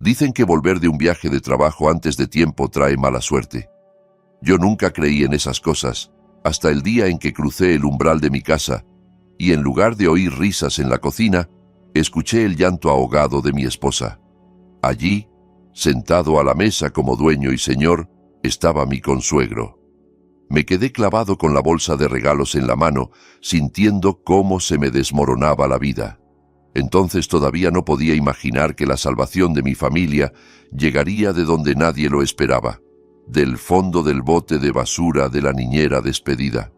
Dicen que volver de un viaje de trabajo antes de tiempo trae mala suerte. Yo nunca creí en esas cosas, hasta el día en que crucé el umbral de mi casa, y en lugar de oír risas en la cocina, escuché el llanto ahogado de mi esposa. Allí, sentado a la mesa como dueño y señor, estaba mi consuegro. Me quedé clavado con la bolsa de regalos en la mano, sintiendo cómo se me desmoronaba la vida. Entonces todavía no podía imaginar que la salvación de mi familia llegaría de donde nadie lo esperaba, del fondo del bote de basura de la niñera despedida.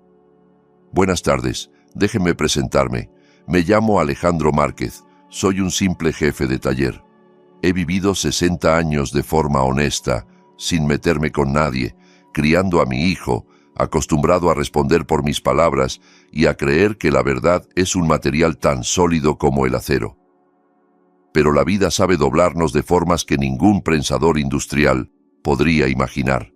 Buenas tardes, déjenme presentarme. Me llamo Alejandro Márquez, soy un simple jefe de taller. He vivido 60 años de forma honesta, sin meterme con nadie, criando a mi hijo, acostumbrado a responder por mis palabras y a creer que la verdad es un material tan sólido como el acero. Pero la vida sabe doblarnos de formas que ningún prensador industrial podría imaginar.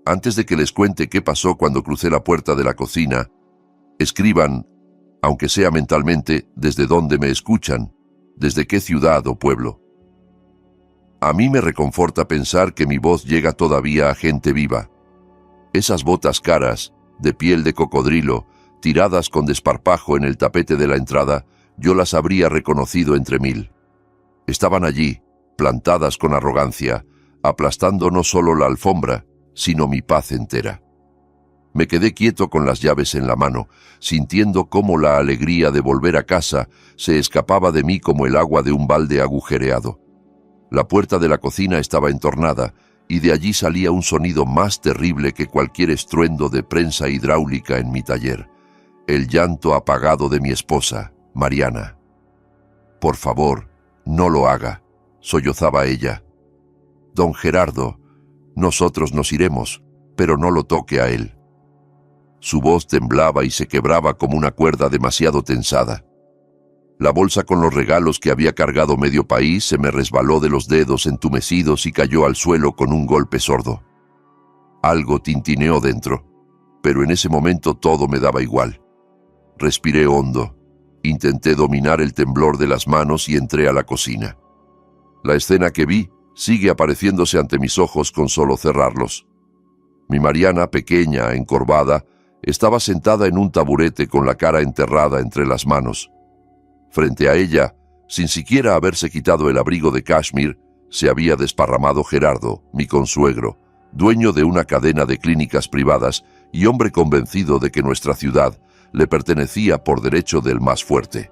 Antes de que les cuente qué pasó cuando crucé la puerta de la cocina, escriban, aunque sea mentalmente, desde dónde me escuchan, desde qué ciudad o pueblo. A mí me reconforta pensar que mi voz llega todavía a gente viva. Esas botas caras, de piel de cocodrilo, tiradas con desparpajo en el tapete de la entrada, yo las habría reconocido entre mil. Estaban allí, plantadas con arrogancia, aplastando no solo la alfombra, sino mi paz entera. Me quedé quieto con las llaves en la mano, sintiendo cómo la alegría de volver a casa se escapaba de mí como el agua de un balde agujereado. La puerta de la cocina estaba entornada, y de allí salía un sonido más terrible que cualquier estruendo de prensa hidráulica en mi taller, el llanto apagado de mi esposa, Mariana. «Por favor, no lo haga», sollozaba ella. «Don Gerardo, nosotros nos iremos, pero no lo toque a él». Su voz temblaba y se quebraba como una cuerda demasiado tensada. La bolsa con los regalos que había cargado medio país se me resbaló de los dedos entumecidos y cayó al suelo con un golpe sordo. Algo tintineó dentro, pero en ese momento todo me daba igual. Respiré hondo, intenté dominar el temblor de las manos y entré a la cocina. La escena que vi sigue apareciéndose ante mis ojos con solo cerrarlos. Mi Mariana, pequeña, encorvada, estaba sentada en un taburete con la cara enterrada entre las manos. Frente a ella, sin siquiera haberse quitado el abrigo de cashmere, se había desparramado Gerardo, mi consuegro, dueño de una cadena de clínicas privadas y hombre convencido de que nuestra ciudad le pertenecía por derecho del más fuerte.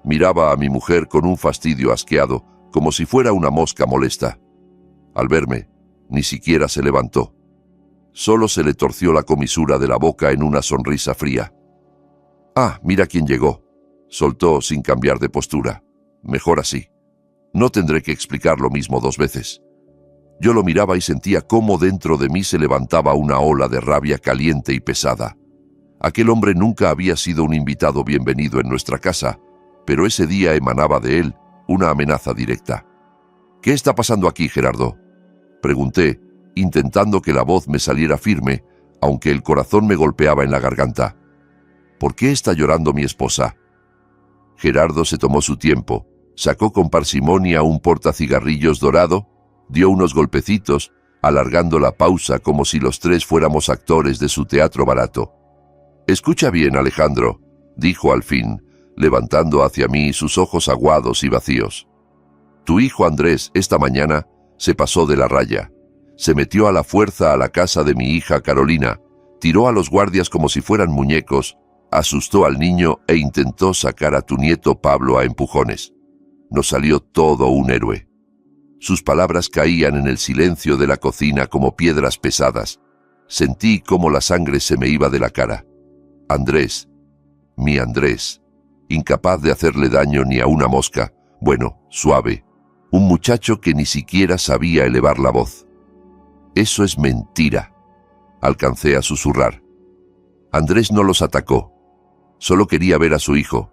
Miraba a mi mujer con un fastidio asqueado, como si fuera una mosca molesta. Al verme, ni siquiera se levantó. Solo se le torció la comisura de la boca en una sonrisa fría. «Ah, mira quién llegó», soltó sin cambiar de postura. «Mejor así. No tendré que explicar lo mismo 2 veces». Yo lo miraba y sentía cómo dentro de mí se levantaba una ola de rabia caliente y pesada. Aquel hombre nunca había sido un invitado bienvenido en nuestra casa, pero ese día emanaba de él una amenaza directa. «¿Qué está pasando aquí, Gerardo?», pregunté, intentando que la voz me saliera firme, aunque el corazón me golpeaba en la garganta. «¿Por qué está llorando mi esposa?». Gerardo se tomó su tiempo, sacó con parsimonia un portacigarrillos dorado, dio unos golpecitos, alargando la pausa como si los 3 fuéramos actores de su teatro barato. «Escucha bien, Alejandro», dijo al fin, levantando hacia mí sus ojos aguados y vacíos. «Tu hijo Andrés, esta mañana, se pasó de la raya. Se metió a la fuerza a la casa de mi hija Carolina, tiró a los guardias como si fueran muñecos, asustó al niño e intentó sacar a tu nieto Pablo a empujones. Nos salió todo un héroe». Sus palabras caían en el silencio de la cocina como piedras pesadas. Sentí cómo la sangre se me iba de la cara. Andrés, mi Andrés, incapaz de hacerle daño ni a una mosca, bueno, suave, un muchacho que ni siquiera sabía elevar la voz. «Eso es mentira», alcancé a susurrar. Andrés no los atacó, solo quería ver a su hijo.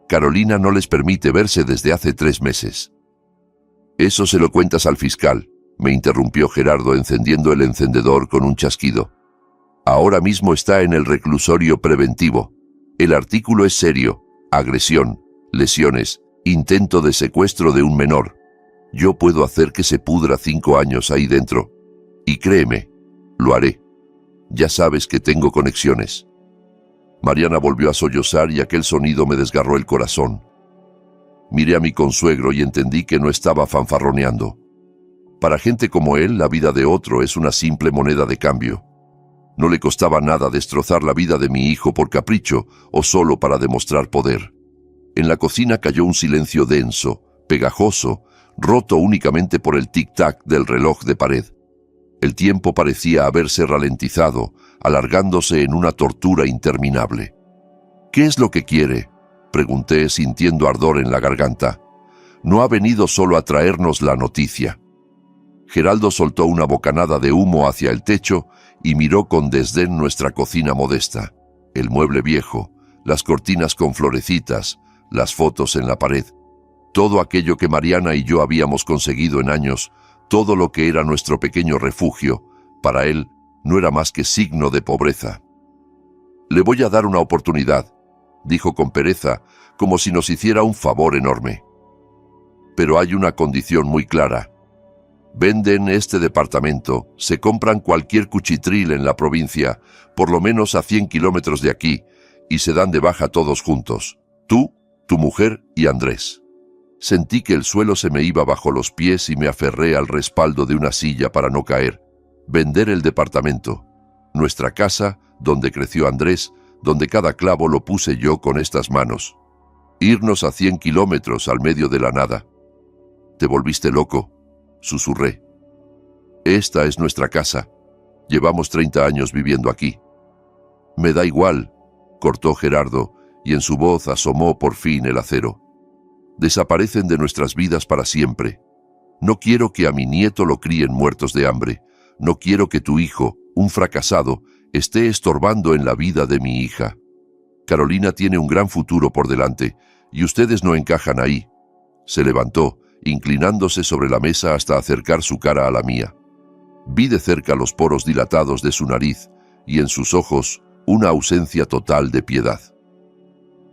Carolina no les permite verse desde hace 3 meses. «Eso se lo cuentas al fiscal», me interrumpió Gerardo encendiendo el encendedor con un chasquido. «Ahora mismo está en el reclusorio preventivo. El artículo es serio: agresión, lesiones, intento de secuestro de un menor. Yo puedo hacer que se pudra 5 años ahí dentro. Y créeme, lo haré. Ya sabes que tengo conexiones. Mariana volvió a sollozar y aquel sonido me desgarró el corazón. Miré a mi consuegro y entendí que no estaba fanfarroneando. Para gente como él, la vida de otro es una simple moneda de cambio. No le costaba nada destrozar la vida de mi hijo por capricho o solo para demostrar poder. En la cocina cayó un silencio denso, pegajoso, roto únicamente por el tic-tac del reloj de pared. El tiempo parecía haberse ralentizado, alargándose en una tortura interminable. «¿Qué es lo que quiere?», pregunté sintiendo ardor en la garganta. «No ha venido solo a traernos la noticia». Geraldo soltó una bocanada de humo hacia el techo y miró con desdén nuestra cocina modesta, el mueble viejo, las cortinas con florecitas, las fotos en la pared. Todo aquello que Mariana y yo habíamos conseguido en años, todo lo que era nuestro pequeño refugio, para él no era más que signo de pobreza. «Le voy a dar una oportunidad», dijo con pereza, como si nos hiciera un favor enorme. «Pero hay una condición muy clara. Venden este departamento, se compran cualquier cuchitril en la provincia, por lo menos a 100 kilómetros de aquí, y se dan de baja todos juntos, tú, tu mujer y Andrés». Sentí que el suelo se me iba bajo los pies y me aferré al respaldo de una silla para no caer. Vender el departamento, nuestra casa, donde creció Andrés, donde cada clavo lo puse yo con estas manos. Irnos a 100 kilómetros al medio de la nada. «Te volviste loco», susurré. «Esta es nuestra casa. Llevamos 30 años viviendo aquí». «Me da igual», cortó Gerardo, y en su voz asomó por fin el acero. «Desaparecen de nuestras vidas para siempre. No quiero que a mi nieto lo críen muertos de hambre. No quiero que tu hijo, un fracasado, esté estorbando en la vida de mi hija. Carolina tiene un gran futuro por delante, y ustedes no encajan ahí». Se levantó, inclinándose sobre la mesa hasta acercar su cara a la mía. Vi de cerca los poros dilatados de su nariz, y en sus ojos una ausencia total de piedad.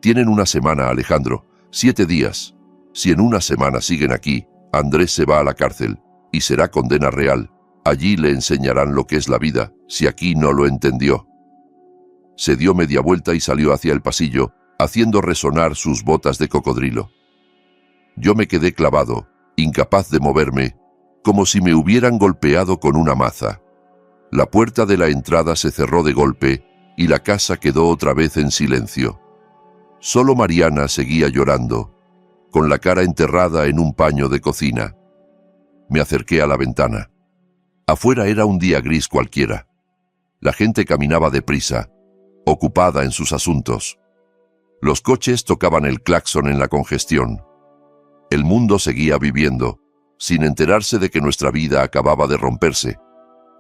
«Tienen una semana, Alejandro, 7 días. Si en una semana siguen aquí, Andrés se va a la cárcel, y será condena real. Allí le enseñarán lo que es la vida, si aquí no lo entendió». Se dio media vuelta y salió hacia el pasillo, haciendo resonar sus botas de cocodrilo. Yo me quedé clavado, incapaz de moverme, como si me hubieran golpeado con una maza. La puerta de la entrada se cerró de golpe y la casa quedó otra vez en silencio. Solo Mariana seguía llorando, con la cara enterrada en un paño de cocina. Me acerqué a la ventana. Afuera era un día gris cualquiera. La gente caminaba deprisa, ocupada en sus asuntos. Los coches tocaban el claxon en la congestión. El mundo seguía viviendo, sin enterarse de que nuestra vida acababa de romperse.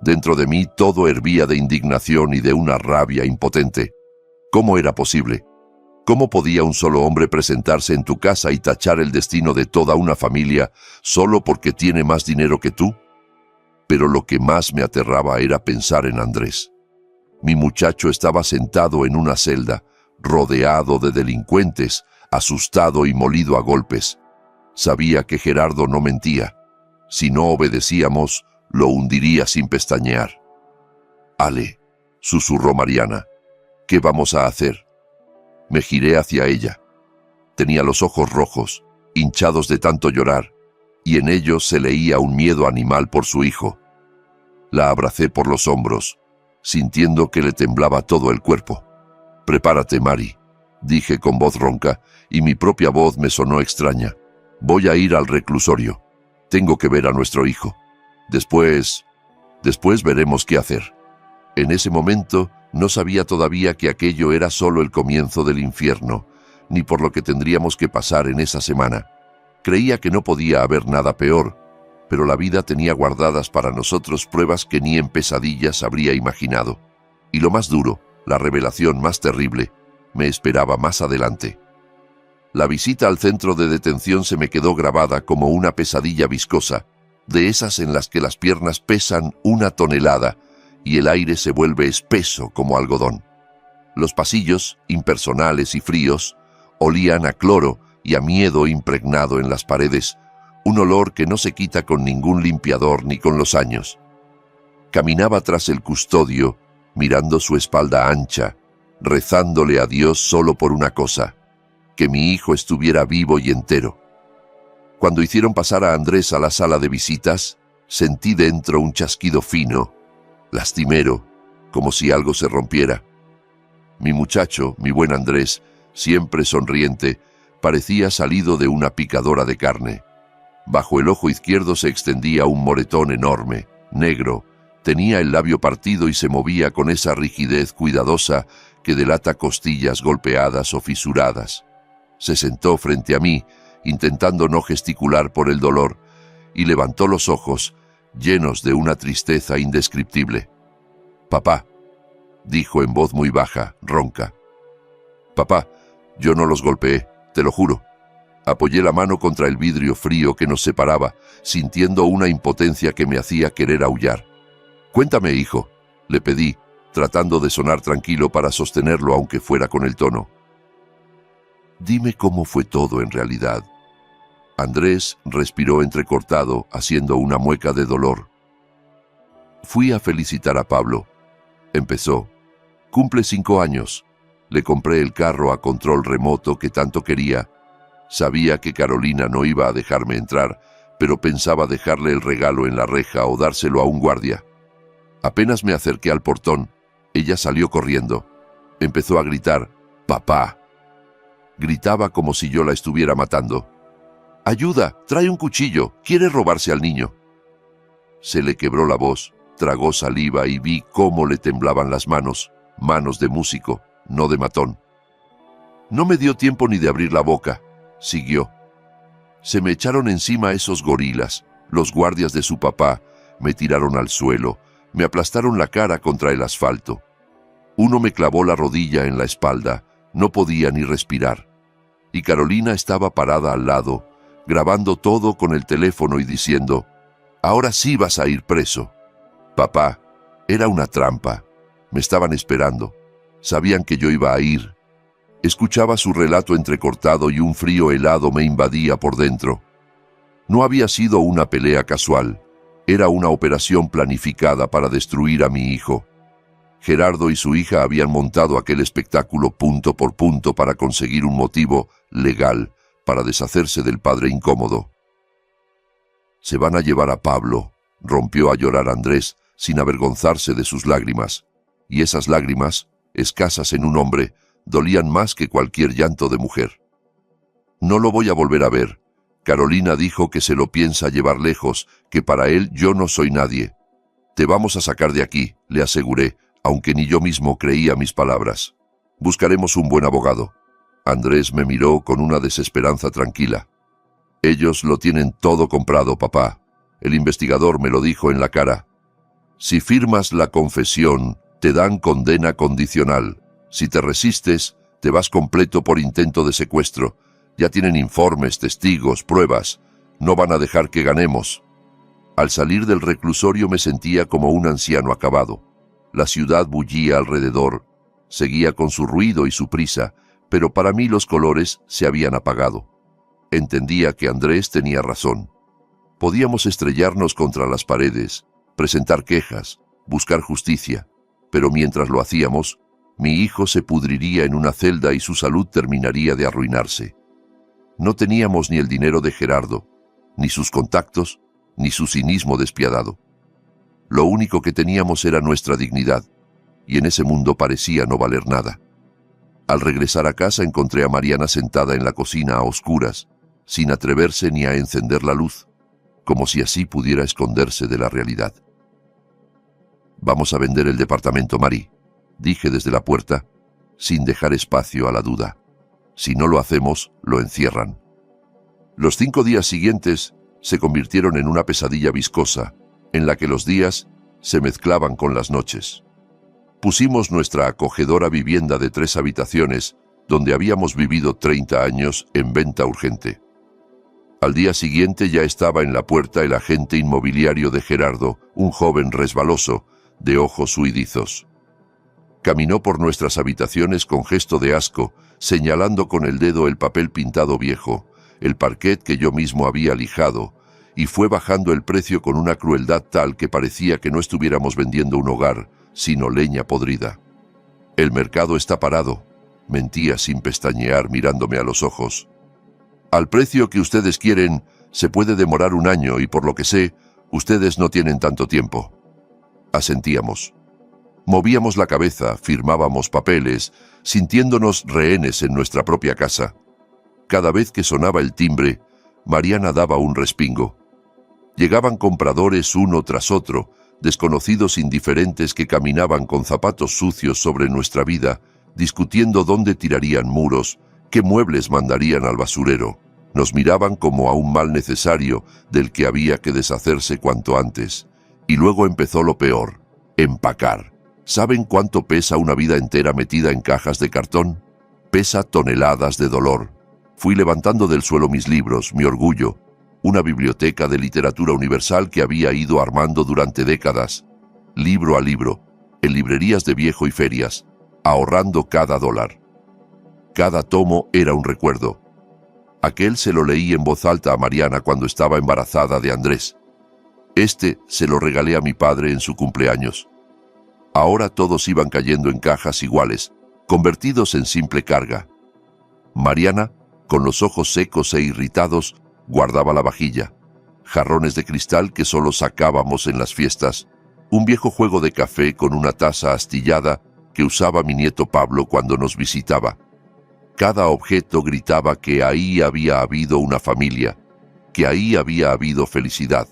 Dentro de mí todo hervía de indignación y de una rabia impotente. ¿Cómo era posible? ¿Cómo podía un solo hombre presentarse en tu casa y tachar el destino de toda una familia solo porque tiene más dinero que tú? Pero lo que más me aterraba era pensar en Andrés. Mi muchacho estaba sentado en una celda, rodeado de delincuentes, asustado y molido a golpes. Sabía que Gerardo no mentía. Si no obedecíamos, lo hundiría sin pestañear. «Ale», susurró Mariana, «¿qué vamos a hacer?». Me giré hacia ella. Tenía los ojos rojos, hinchados de tanto llorar, y en ellos se leía un miedo animal por su hijo. La abracé por los hombros, sintiendo que le temblaba todo el cuerpo. «Prepárate, Mari», dije con voz ronca, y mi propia voz me sonó extraña. «Voy a ir al reclusorio. Tengo que ver a nuestro hijo. Después veremos qué hacer». En ese momento no sabía todavía que aquello era solo el comienzo del infierno, ni por lo que tendríamos que pasar en esa semana. Creía que no podía haber nada peor, pero la vida tenía guardadas para nosotros pruebas que ni en pesadillas habría imaginado. Y lo más duro, la revelación más terrible, me esperaba más adelante. La visita al centro de detención se me quedó grabada como una pesadilla viscosa, de esas en las que las piernas pesan 1 tonelada y el aire se vuelve espeso como algodón. Los pasillos, impersonales y fríos, olían a cloro y a miedo impregnado en las paredes, un olor que no se quita con ningún limpiador ni con los años. Caminaba tras el custodio, mirando su espalda ancha, rezándole a Dios solo por una cosa, que mi hijo estuviera vivo y entero. Cuando hicieron pasar a Andrés a la sala de visitas, sentí dentro un chasquido fino, lastimero, como si algo se rompiera. Mi muchacho, mi buen Andrés, siempre sonriente, parecía salido de una picadora de carne. Bajo el ojo izquierdo se extendía un moretón enorme, negro, tenía el labio partido y se movía con esa rigidez cuidadosa que delata costillas golpeadas o fisuradas. Se sentó frente a mí, intentando no gesticular por el dolor, y levantó los ojos, llenos de una tristeza indescriptible. «Papá», dijo en voz muy baja, ronca. «Papá, yo no los golpeé, te lo juro». Apoyé la mano contra el vidrio frío que nos separaba, sintiendo una impotencia que me hacía querer aullar. «Cuéntame, hijo», le pedí, tratando de sonar tranquilo para sostenerlo aunque fuera con el tono. «Dime cómo fue todo en realidad». Andrés respiró entrecortado, haciendo una mueca de dolor. «Fui a felicitar a Pablo», empezó. «Cumple 5 años. Le compré el carro a control remoto que tanto quería. Sabía que Carolina no iba a dejarme entrar, pero pensaba dejarle el regalo en la reja o dárselo a un guardia. Apenas me acerqué al portón, ella salió corriendo. Empezó a gritar, «¡Papá!». Gritaba como si yo la estuviera matando. «¡Ayuda! ¡Trae un cuchillo! ¡Quiere robarse al niño!». Se le quebró la voz, tragó saliva y vi cómo le temblaban las manos, manos de músico, no de matón. No me dio tiempo ni de abrir la boca. Siguió. Se me echaron encima esos gorilas, los guardias de su papá, me tiraron al suelo, me aplastaron la cara contra el asfalto. Uno me clavó la rodilla en la espalda, no podía ni respirar. Y Carolina estaba parada al lado, grabando todo con el teléfono y diciendo, «Ahora sí vas a ir preso». Papá, era una trampa. Me estaban esperando. Sabían que yo iba a ir. Escuchaba su relato entrecortado y un frío helado me invadía por dentro. No había sido una pelea casual. Era una operación planificada para destruir a mi hijo. Gerardo y su hija habían montado aquel espectáculo punto por punto para conseguir un motivo legal para deshacerse del padre incómodo. «Se van a llevar a Pablo», rompió a llorar Andrés, sin avergonzarse de sus lágrimas. Y esas lágrimas, escasas en un hombre, dolían más que cualquier llanto de mujer. «No lo voy a volver a ver. Carolina dijo que se lo piensa llevar lejos, que para él yo no soy nadie. Te vamos a sacar de aquí», le aseguré, aunque ni yo mismo creía mis palabras. «Buscaremos un buen abogado». Andrés me miró con una desesperanza tranquila. «Ellos lo tienen todo comprado, papá. El investigador me lo dijo en la cara. Si firmas la confesión, te dan condena condicional. Si te resistes, te vas completo por intento de secuestro. Ya tienen informes, testigos, pruebas. No van a dejar que ganemos». Al salir del reclusorio me sentía como un anciano acabado. La ciudad bullía alrededor, seguía con su ruido y su prisa, pero para mí los colores se habían apagado. Entendía que Andrés tenía razón. Podíamos estrellarnos contra las paredes, presentar quejas, buscar justicia, pero mientras lo hacíamos, mi hijo se pudriría en una celda y su salud terminaría de arruinarse. No teníamos ni el dinero de Gerardo, ni sus contactos, ni su cinismo despiadado. Lo único que teníamos era nuestra dignidad, y en ese mundo parecía no valer nada. Al regresar a casa encontré a Mariana sentada en la cocina a oscuras, sin atreverse ni a encender la luz, como si así pudiera esconderse de la realidad. «Vamos a vender el departamento, Mari», dije desde la puerta, sin dejar espacio a la duda. «Si no lo hacemos, lo encierran». Los 5 días siguientes se convirtieron en una pesadilla viscosa, en la que los días se mezclaban con las noches. Pusimos nuestra acogedora vivienda de 3 habitaciones, donde habíamos vivido 30 años, en venta urgente. Al día siguiente ya estaba en la puerta el agente inmobiliario de Gerardo, un joven resbaloso, de ojos huidizos. Caminó por nuestras habitaciones con gesto de asco, señalando con el dedo el papel pintado viejo, el parquet que yo mismo había lijado, y fue bajando el precio con una crueldad tal que parecía que no estuviéramos vendiendo un hogar, sino leña podrida. «El mercado está parado», mentía sin pestañear mirándome a los ojos. «Al precio que ustedes quieren, se puede demorar un año y por lo que sé, ustedes no tienen tanto tiempo». Asentíamos. Movíamos la cabeza, firmábamos papeles, sintiéndonos rehenes en nuestra propia casa. Cada vez que sonaba el timbre, Mariana daba un respingo. Llegaban compradores uno tras otro, desconocidos indiferentes que caminaban con zapatos sucios sobre nuestra vida, discutiendo dónde tirarían muros, qué muebles mandarían al basurero. Nos miraban como a un mal necesario del que había que deshacerse cuanto antes. Y luego empezó lo peor: empacar. ¿Saben cuánto pesa una vida entera metida en cajas de cartón? Pesa toneladas de dolor. Fui levantando del suelo mis libros, mi orgullo, una biblioteca de literatura universal que había ido armando durante décadas, libro a libro, en librerías de viejo y ferias, ahorrando cada dólar. Cada tomo era un recuerdo. Aquel se lo leí en voz alta a Mariana cuando estaba embarazada de Andrés. Este se lo regalé a mi padre en su cumpleaños. Ahora todos iban cayendo en cajas iguales, convertidos en simple carga. Mariana, con los ojos secos e irritados, guardaba la vajilla, jarrones de cristal que solo sacábamos en las fiestas, un viejo juego de café con una taza astillada que usaba mi nieto Pablo cuando nos visitaba. Cada objeto gritaba que ahí había habido una familia, que ahí había habido felicidad.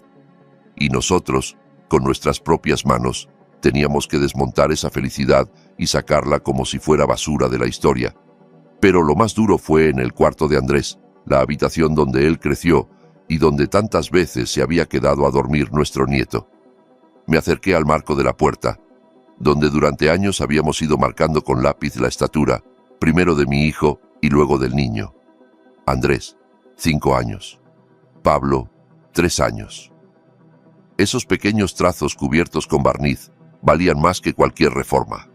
Y nosotros, con nuestras propias manos, teníamos que desmontar esa felicidad y sacarla como si fuera basura de la historia. Pero lo más duro fue en el cuarto de Andrés, la habitación donde él creció y donde tantas veces se había quedado a dormir nuestro nieto. Me acerqué al marco de la puerta, donde durante años habíamos ido marcando con lápiz la estatura, primero de mi hijo y luego del niño. Andrés, 5 años. Pablo, 3 años. Esos pequeños trazos cubiertos con barniz valían más que cualquier reforma.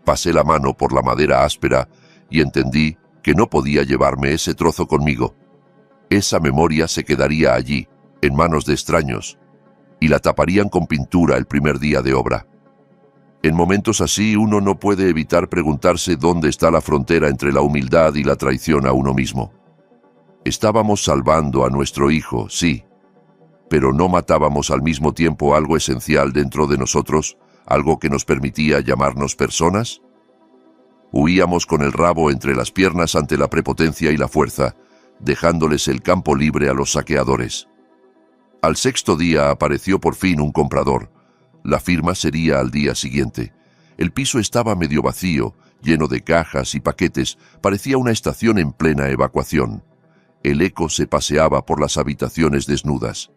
Pasé la mano por la madera áspera y entendí que no podía llevarme ese trozo conmigo. Esa memoria se quedaría allí, en manos de extraños, y la taparían con pintura el primer día de obra. En momentos así uno no puede evitar preguntarse dónde está la frontera entre la humildad y la traición a uno mismo. Estábamos salvando a nuestro hijo, sí, pero ¿no matábamos al mismo tiempo algo esencial dentro de nosotros, algo que nos permitía llamarnos personas? Huíamos con el rabo entre las piernas ante la prepotencia y la fuerza, dejándoles el campo libre a los saqueadores. Al 6º día apareció por fin un comprador. La firma sería al día siguiente. El piso estaba medio vacío, lleno de cajas y paquetes, parecía una estación en plena evacuación. El eco se paseaba por las habitaciones desnudas.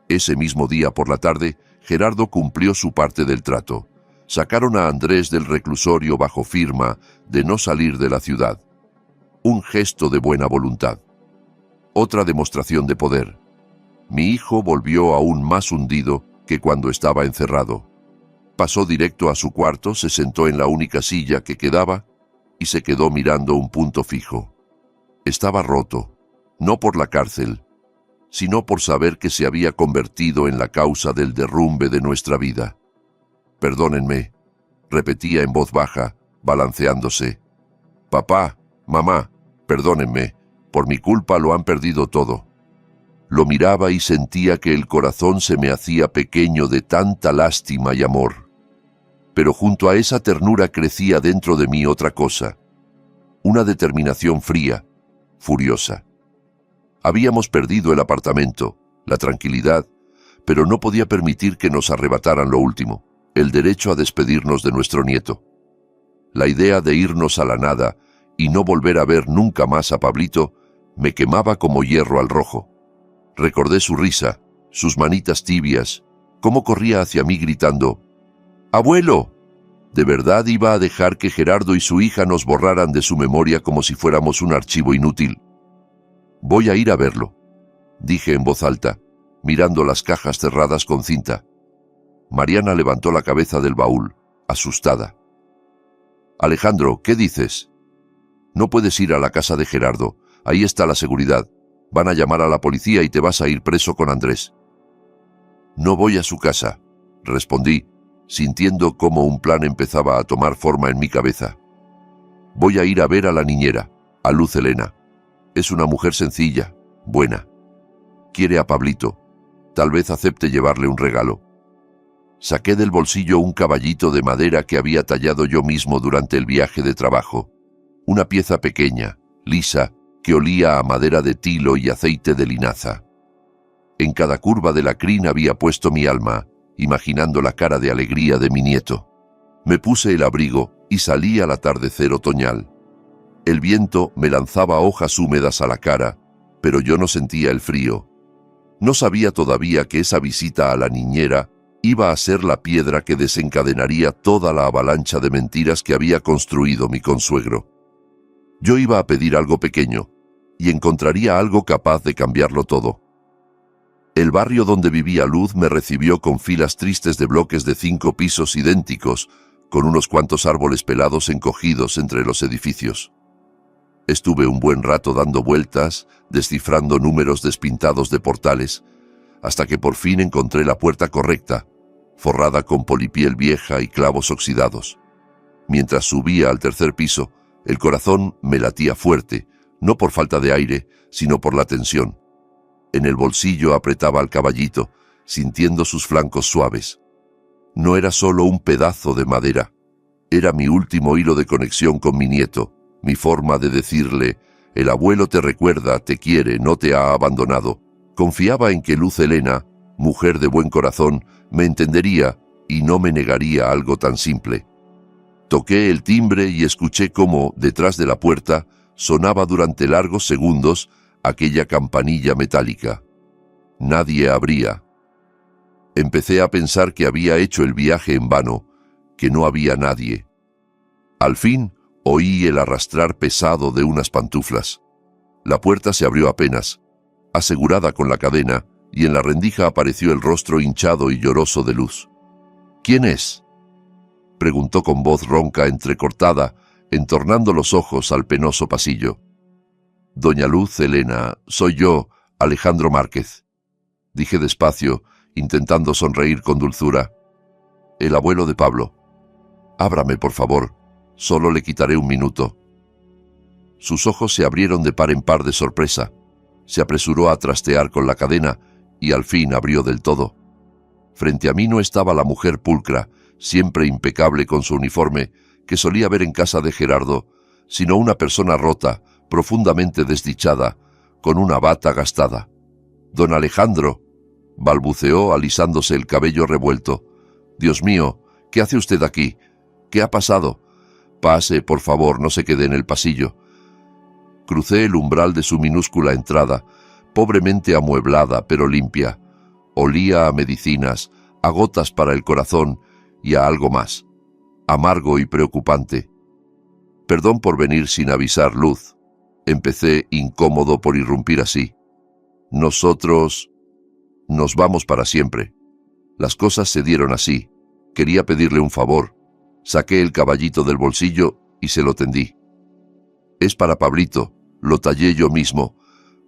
Ese mismo día por la tarde, Gerardo cumplió su parte del trato. Sacaron a Andrés del reclusorio bajo firma de no salir de la ciudad. Un gesto de buena voluntad. Otra demostración de poder. Mi hijo volvió aún más hundido que cuando estaba encerrado. Pasó directo a su cuarto, se sentó en la única silla que quedaba y se quedó mirando un punto fijo. Estaba roto, no por la cárcel, sino por saber que se había convertido en la causa del derrumbe de nuestra vida. «Perdónenme», repetía en voz baja, balanceándose. «Papá, mamá, perdónenme, por mi culpa lo han perdido todo». Lo miraba y sentía que el corazón se me hacía pequeño de tanta lástima y amor. Pero junto a esa ternura crecía dentro de mí otra cosa, una determinación fría, furiosa. Habíamos perdido el apartamento, la tranquilidad, pero no podía permitir que nos arrebataran lo último, el derecho a despedirnos de nuestro nieto. La idea de irnos a la nada y no volver a ver nunca más a Pablito me quemaba como hierro al rojo. Recordé su risa, sus manitas tibias, cómo corría hacia mí gritando: «¡Abuelo!». ¿De verdad iba a dejar que Gerardo y su hija nos borraran de su memoria como si fuéramos un archivo inútil? «Voy a ir a verlo», dije en voz alta, mirando las cajas cerradas con cinta. Mariana levantó la cabeza del baúl, asustada. «Alejandro, ¿qué dices?». «No puedes ir a la casa de Gerardo, ahí está la seguridad. Van a llamar a la policía y te vas a ir preso con Andrés. No voy a su casa, respondí, sintiendo cómo un plan empezaba a tomar forma en mi cabeza. Voy a ir a ver a la niñera, a Luz Helena. Es una mujer sencilla, buena. Quiere a Pablito. Tal vez acepte llevarle un regalo. Saqué del bolsillo un caballito de madera que había tallado yo mismo durante el viaje de trabajo. Una pieza pequeña, lisa, que olía a madera de tilo y aceite de linaza. En cada curva de la crin había puesto mi alma, imaginando la cara de alegría de mi nieto. Me puse el abrigo y salí al atardecer otoñal. El viento me lanzaba hojas húmedas a la cara, pero yo no sentía el frío. No sabía todavía que esa visita a la niñera iba a ser la piedra que desencadenaría toda la avalancha de mentiras que había construido mi consuegro. Yo iba a pedir algo pequeño, y encontraría algo capaz de cambiarlo todo. El barrio donde vivía Luz me recibió con filas tristes de bloques de 5 pisos idénticos, con unos cuantos árboles pelados encogidos entre los edificios. Estuve un buen rato dando vueltas, descifrando números despintados de portales, hasta que por fin encontré la puerta correcta, forrada con polipiel vieja y clavos oxidados. Mientras subía al tercer piso, el corazón me latía fuerte, no por falta de aire, sino por la tensión. En el bolsillo apretaba al caballito, sintiendo sus flancos suaves. No era solo un pedazo de madera, era mi último hilo de conexión con mi nieto, mi forma de decirle: el abuelo te recuerda, te quiere, no te ha abandonado. Confiaba en que Luz Helena, mujer de buen corazón, me entendería y no me negaría algo tan simple. Toqué el timbre y escuché cómo, detrás de la puerta, sonaba durante largos segundos aquella campanilla metálica. Nadie abría. Empecé a pensar que había hecho el viaje en vano, que no había nadie. Al fin, oí el arrastrar pesado de unas pantuflas. La puerta se abrió apenas, asegurada con la cadena, y en la rendija apareció el rostro hinchado y lloroso de Luz. «¿Quién es?», preguntó con voz ronca entrecortada, entornando los ojos al penoso pasillo. «Doña Luz Helena, soy yo, Alejandro Márquez», dije despacio, intentando sonreír con dulzura. «El abuelo de Pablo. Ábrame, por favor. Solo le quitaré un minuto». Sus ojos se abrieron de par en par de sorpresa. Se apresuró a trastear con la cadena y al fin abrió del todo. Frente a mí no estaba la mujer pulcra, siempre impecable con su uniforme, que solía ver en casa de Gerardo, sino una persona rota, profundamente desdichada, con una bata gastada. «Don Alejandro», balbuceó alisándose el cabello revuelto. «Dios mío, ¿qué hace usted aquí? ¿Qué ha pasado? Pase, por favor, no se quede en el pasillo». Crucé el umbral de su minúscula entrada, pobremente amueblada pero limpia. Olía a medicinas, a gotas para el corazón y a algo más, amargo y preocupante. «Perdón por venir sin avisar, Luz», empecé, incómodo por irrumpir así. «Nosotros nos vamos para siempre. Las cosas se dieron así. Quería pedirle un favor». Saqué el caballito del bolsillo y se lo tendí. «Es para Pablito, lo tallé yo mismo.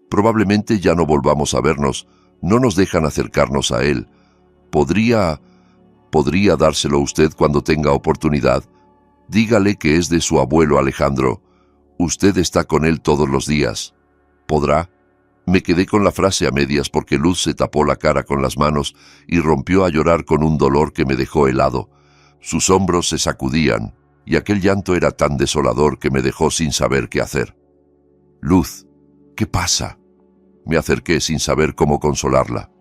Probablemente ya no volvamos a vernos, no nos dejan acercarnos a él. ¿Podría dárselo usted cuando tenga oportunidad? Dígale que es de su abuelo Alejandro. Usted está con él todos los días. ¿Podrá?». Me quedé con la frase a medias porque Luz se tapó la cara con las manos y rompió a llorar con un dolor que me dejó helado. Sus hombros se sacudían, y aquel llanto era tan desolador que me dejó sin saber qué hacer. «Luz, ¿qué pasa?». Me acerqué sin saber cómo consolarla.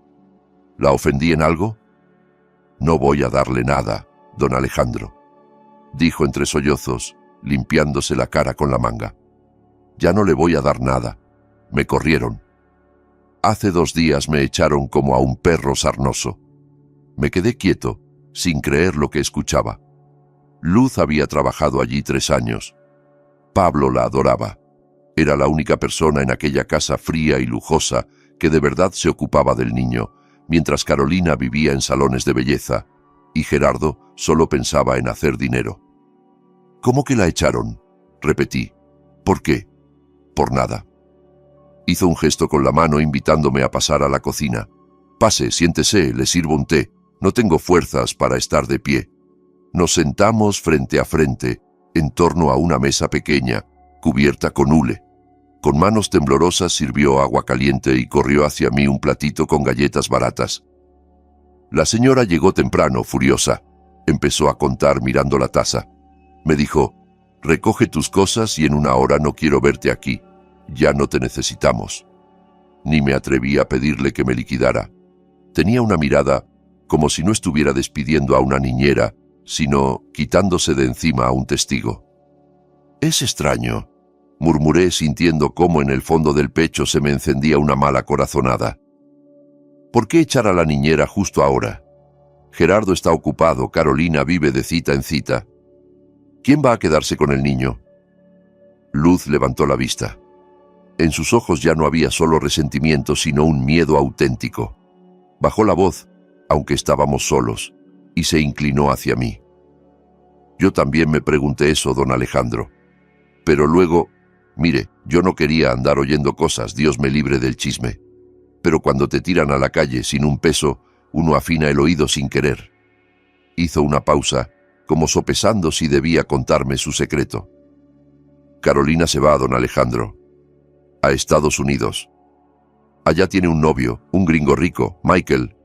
«¿La ofendí en algo?». «No voy a darle nada, don Alejandro», dijo entre sollozos, limpiándose la cara con la manga. «Ya no le voy a dar nada. Me corrieron. Hace 2 días me echaron como a un perro sarnoso». Me quedé quieto, sin creer lo que escuchaba. Luz había trabajado allí 3 años. Pablo la adoraba. Era la única persona en aquella casa fría y lujosa que de verdad se ocupaba del niño, mientras Carolina vivía en salones de belleza, y Gerardo solo pensaba en hacer dinero. «¿Cómo que la echaron?», repetí. «¿Por qué?». «Por nada». Hizo un gesto con la mano invitándome a pasar a la cocina. «Pase, siéntese, le sirvo un té. No tengo fuerzas para estar de pie». Nos sentamos frente a frente, en torno a una mesa pequeña, cubierta con hule. Con manos temblorosas sirvió agua caliente y corrió hacia mí un platito con galletas baratas. La señora llegó temprano, furiosa. Empezó a contar mirando la taza. Me dijo: «Recoge tus cosas y en una hora no quiero verte aquí. Ya no te necesitamos». Ni me atreví a pedirle que me liquidara. Tenía una mirada como si no estuviera despidiendo a una niñera, sino quitándose de encima a un testigo. «Es extraño», murmuré sintiendo cómo en el fondo del pecho se me encendía una mala corazonada. ¿Por qué echar a la niñera justo ahora? Gerardo está ocupado, Carolina vive de cita en cita. ¿Quién va a quedarse con el niño? Luz levantó la vista. En sus ojos ya no había solo resentimiento, sino un miedo auténtico. Bajó la voz, aunque estábamos solos, y se inclinó hacia mí. Yo también me pregunté eso, don Alejandro. Pero luego, mire, yo no quería andar oyendo cosas, Dios me libre del chisme. Pero cuando te tiran a la calle sin un peso, uno afina el oído sin querer. Hizo una pausa, como sopesando si debía contarme su secreto. Carolina se va, don Alejandro, a Estados Unidos. Allá tiene un novio, un gringo rico, Michael.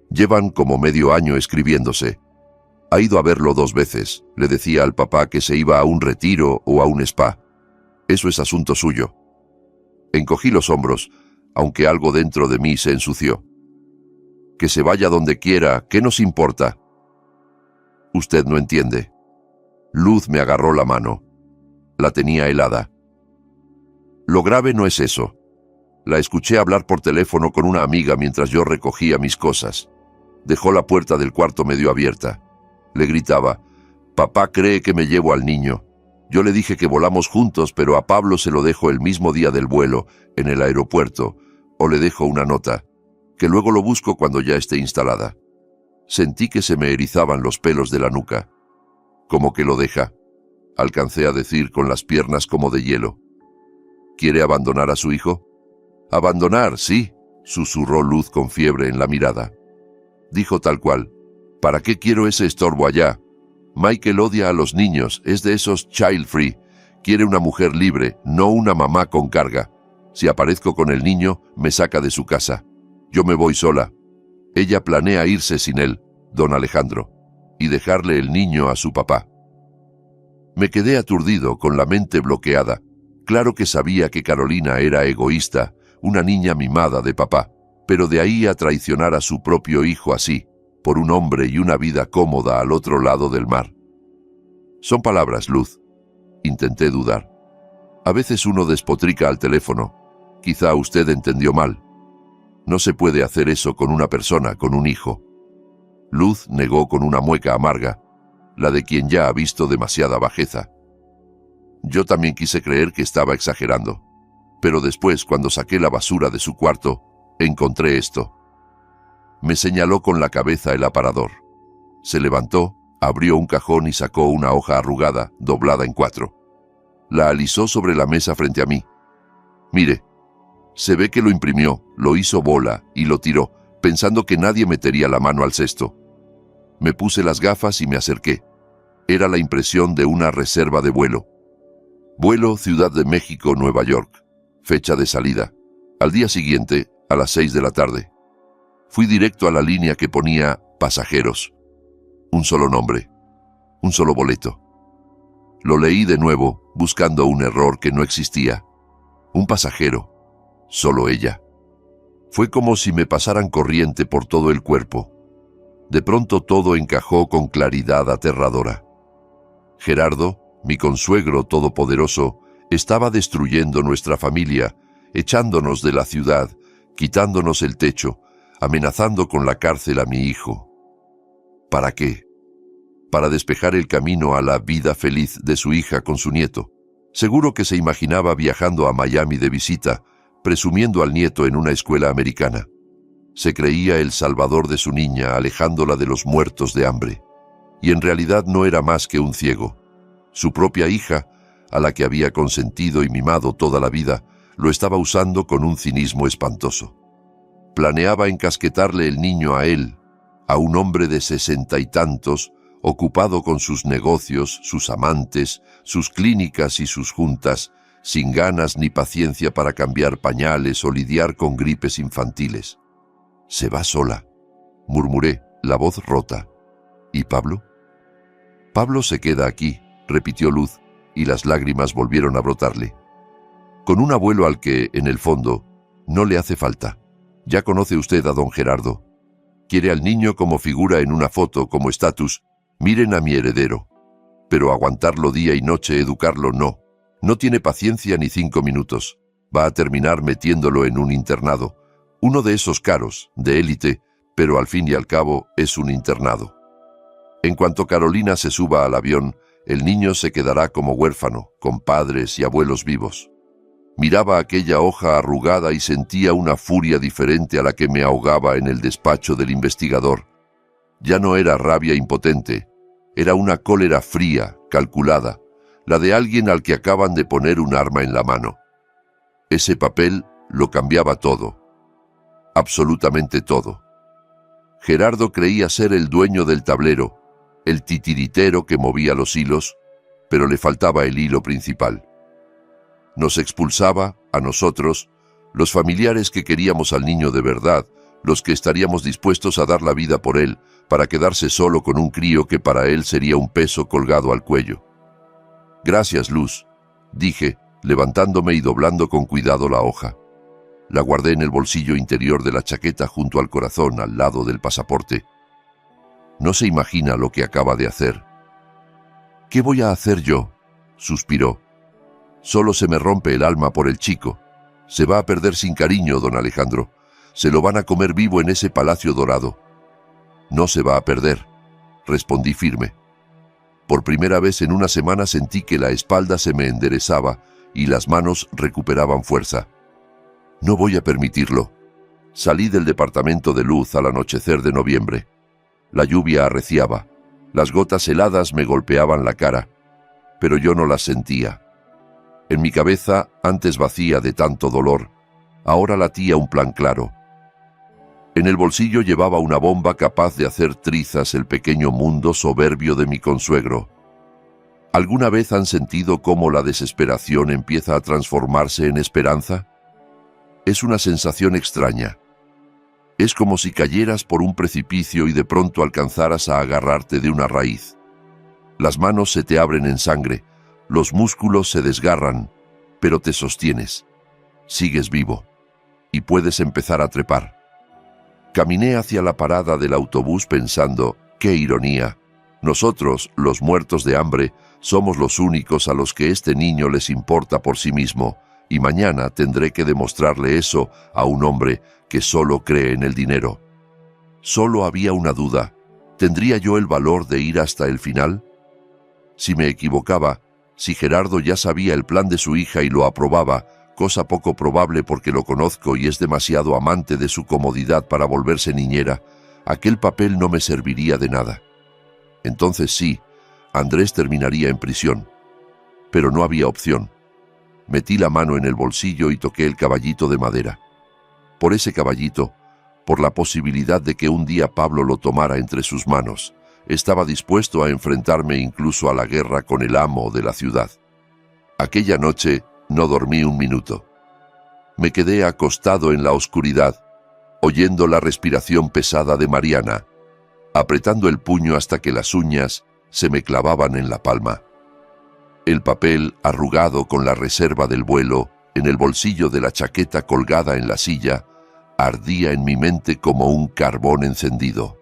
Llevan como medio año escribiéndose. Ha ido a verlo 2 veces. Le decía al papá que se iba a un retiro o a un spa. Eso es asunto suyo. Encogí los hombros, aunque algo dentro de mí se ensució. Que se vaya donde quiera, ¿qué nos importa? Usted no entiende. Luz me agarró la mano. La tenía helada. Lo grave no es eso. La escuché hablar por teléfono con una amiga mientras yo recogía mis cosas. Dejó la puerta del cuarto medio abierta. Le gritaba: «Papá cree que me llevo al niño». Yo le dije que volamos juntos, pero a Pablo se lo dejo el mismo día del vuelo, en el aeropuerto, o le dejo una nota, que luego lo busco cuando ya esté instalada. Sentí que se me erizaban los pelos de la nuca. «¿Cómo que lo deja?», alcancé a decir con las piernas como de hielo. «¿Quiere abandonar a su hijo?». «Abandonar, sí», susurró Luz con fiebre en la mirada. Dijo tal cual: «¿Para qué quiero ese estorbo allá? Michael odia a los niños, es de esos child free. Quiere una mujer libre, no una mamá con carga. Si aparezco con el niño, me saca de su casa. Yo me voy sola. Ella planea irse sin él, don Alejandro, y dejarle el niño a su papá». Me quedé aturdido, con la mente bloqueada. Claro que sabía que Carolina era egoísta, una niña mimada de papá, pero de ahí a traicionar a su propio hijo así, por un hombre y una vida cómoda al otro lado del mar. Son palabras, Luz. Intenté dudar. A veces uno despotrica al teléfono. Quizá usted entendió mal. No se puede hacer eso con una persona, con un hijo. Luz negó con una mueca amarga, la de quien ya ha visto demasiada bajeza. Yo también quise creer que estaba exagerando, pero después, cuando saqué la basura de su cuarto, encontré esto. Me señaló con la cabeza el aparador. Se levantó, abrió un cajón y sacó una hoja arrugada, doblada en 4. La alisó sobre la mesa frente a mí. «Mire, se ve que lo imprimió, lo hizo bola y lo tiró, pensando que nadie metería la mano al cesto». Me puse las gafas y me acerqué. Era la impresión de una reserva de vuelo. Vuelo Ciudad de México, Nueva York. Fecha de salida: al día siguiente, a las 6 de la tarde. Fui directo a la línea que ponía pasajeros. Un solo nombre, un solo boleto. Lo leí de nuevo, buscando un error que no existía. Un pasajero, solo ella. Fue como si me pasaran corriente por todo el cuerpo. De pronto todo encajó con claridad aterradora. Gerardo, mi consuegro todopoderoso, estaba destruyendo nuestra familia, echándonos de la ciudad, quitándonos el techo, amenazando con la cárcel a mi hijo. ¿Para qué? Para despejar el camino a la vida feliz de su hija con su nieto. Seguro que se imaginaba viajando a Miami de visita, presumiendo al nieto en una escuela americana. Se creía el salvador de su niña, alejándola de los muertos de hambre. Y en realidad no era más que un ciego. Su propia hija, a la que había consentido y mimado toda la vida, lo estaba usando con un cinismo espantoso. Planeaba encasquetarle el niño a él, a un hombre de 60 y tantos, ocupado con sus negocios, sus amantes, sus clínicas y sus juntas, sin ganas ni paciencia para cambiar pañales o lidiar con gripes infantiles. «Se va sola», murmuré, la voz rota. «¿Y Pablo?» «Pablo se queda aquí», repitió Luz, y las lágrimas volvieron a brotarle. «Con un abuelo al que, en el fondo, no le hace falta. Ya conoce usted a don Gerardo. Quiere al niño como figura en una foto, como estatus. Miren a mi heredero. Pero aguantarlo día y noche, educarlo, no. No tiene paciencia ni 5 minutos. Va a terminar metiéndolo en un internado. Uno de esos caros, de élite, pero al fin y al cabo es un internado. En cuanto Carolina se suba al avión, el niño se quedará como huérfano, con padres y abuelos vivos». Miraba aquella hoja arrugada y sentía una furia diferente a la que me ahogaba en el despacho del investigador. Ya no era rabia impotente, era una cólera fría, calculada, la de alguien al que acaban de poner un arma en la mano. Ese papel lo cambiaba todo, absolutamente todo. Gerardo creía ser el dueño del tablero, el titiritero que movía los hilos, pero le faltaba el hilo principal. Nos expulsaba, a nosotros, los familiares que queríamos al niño de verdad, los que estaríamos dispuestos a dar la vida por él, para quedarse solo con un crío que para él sería un peso colgado al cuello. «Gracias, Luz», dije, levantándome y doblando con cuidado la hoja. La guardé en el bolsillo interior de la chaqueta junto al corazón, al lado del pasaporte. No se imagina lo que acaba de hacer. «¿Qué voy a hacer yo?», suspiró. «Solo se me rompe el alma por el chico. Se va a perder sin cariño, don Alejandro. Se lo van a comer vivo en ese palacio dorado». «No se va a perder», respondí firme. Por primera vez en una semana sentí que la espalda se me enderezaba y las manos recuperaban fuerza. «No voy a permitirlo». Salí del departamento de Luz al anochecer de noviembre. La lluvia arreciaba. Las gotas heladas me golpeaban la cara, pero yo no las sentía. En mi cabeza, antes vacía de tanto dolor, ahora latía un plan claro. En el bolsillo llevaba una bomba capaz de hacer trizas el pequeño mundo soberbio de mi consuegro. ¿Alguna vez han sentido cómo la desesperación empieza a transformarse en esperanza? Es una sensación extraña. Es como si cayeras por un precipicio y de pronto alcanzaras a agarrarte de una raíz. Las manos se te abren en sangre, los músculos se desgarran, pero te sostienes. Sigues vivo y puedes empezar a trepar. Caminé hacia la parada del autobús pensando, ¡qué ironía! Nosotros, los muertos de hambre, somos los únicos a los que este niño les importa por sí mismo, y mañana tendré que demostrarle eso a un hombre que solo cree en el dinero. Solo había una duda. ¿Tendría yo el valor de ir hasta el final? Si me equivocaba, si Gerardo ya sabía el plan de su hija y lo aprobaba, cosa poco probable porque lo conozco y es demasiado amante de su comodidad para volverse niñera, aquel papel no me serviría de nada. Entonces sí, Andrés terminaría en prisión. Pero no había opción. Metí la mano en el bolsillo y toqué el caballito de madera. Por ese caballito, por la posibilidad de que un día Pablo lo tomara entre sus manos, estaba dispuesto a enfrentarme incluso a la guerra con el amo de la ciudad. Aquella noche no dormí un minuto. Me quedé acostado en la oscuridad, oyendo la respiración pesada de Mariana, apretando el puño hasta que las uñas se me clavaban en la palma. El papel, arrugado con la reserva del vuelo, en el bolsillo de la chaqueta colgada en la silla, ardía en mi mente como un carbón encendido.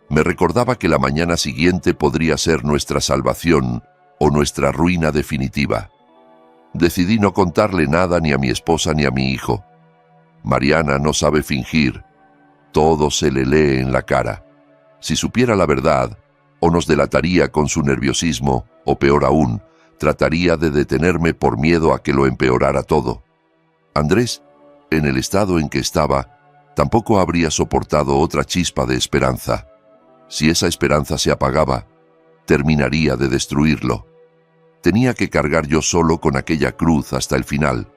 Me recordaba que la mañana siguiente podría ser nuestra salvación o nuestra ruina definitiva. Decidí no contarle nada ni a mi esposa ni a mi hijo. Mariana no sabe fingir. Todo se le lee en la cara. Si supiera la verdad, o nos delataría con su nerviosismo, o peor aún, trataría de detenerme por miedo a que lo empeorara todo. Andrés, en el estado en que estaba, tampoco habría soportado otra chispa de esperanza. Si esa esperanza se apagaba, terminaría de destruirlo. Tenía que cargar yo solo con aquella cruz hasta el final,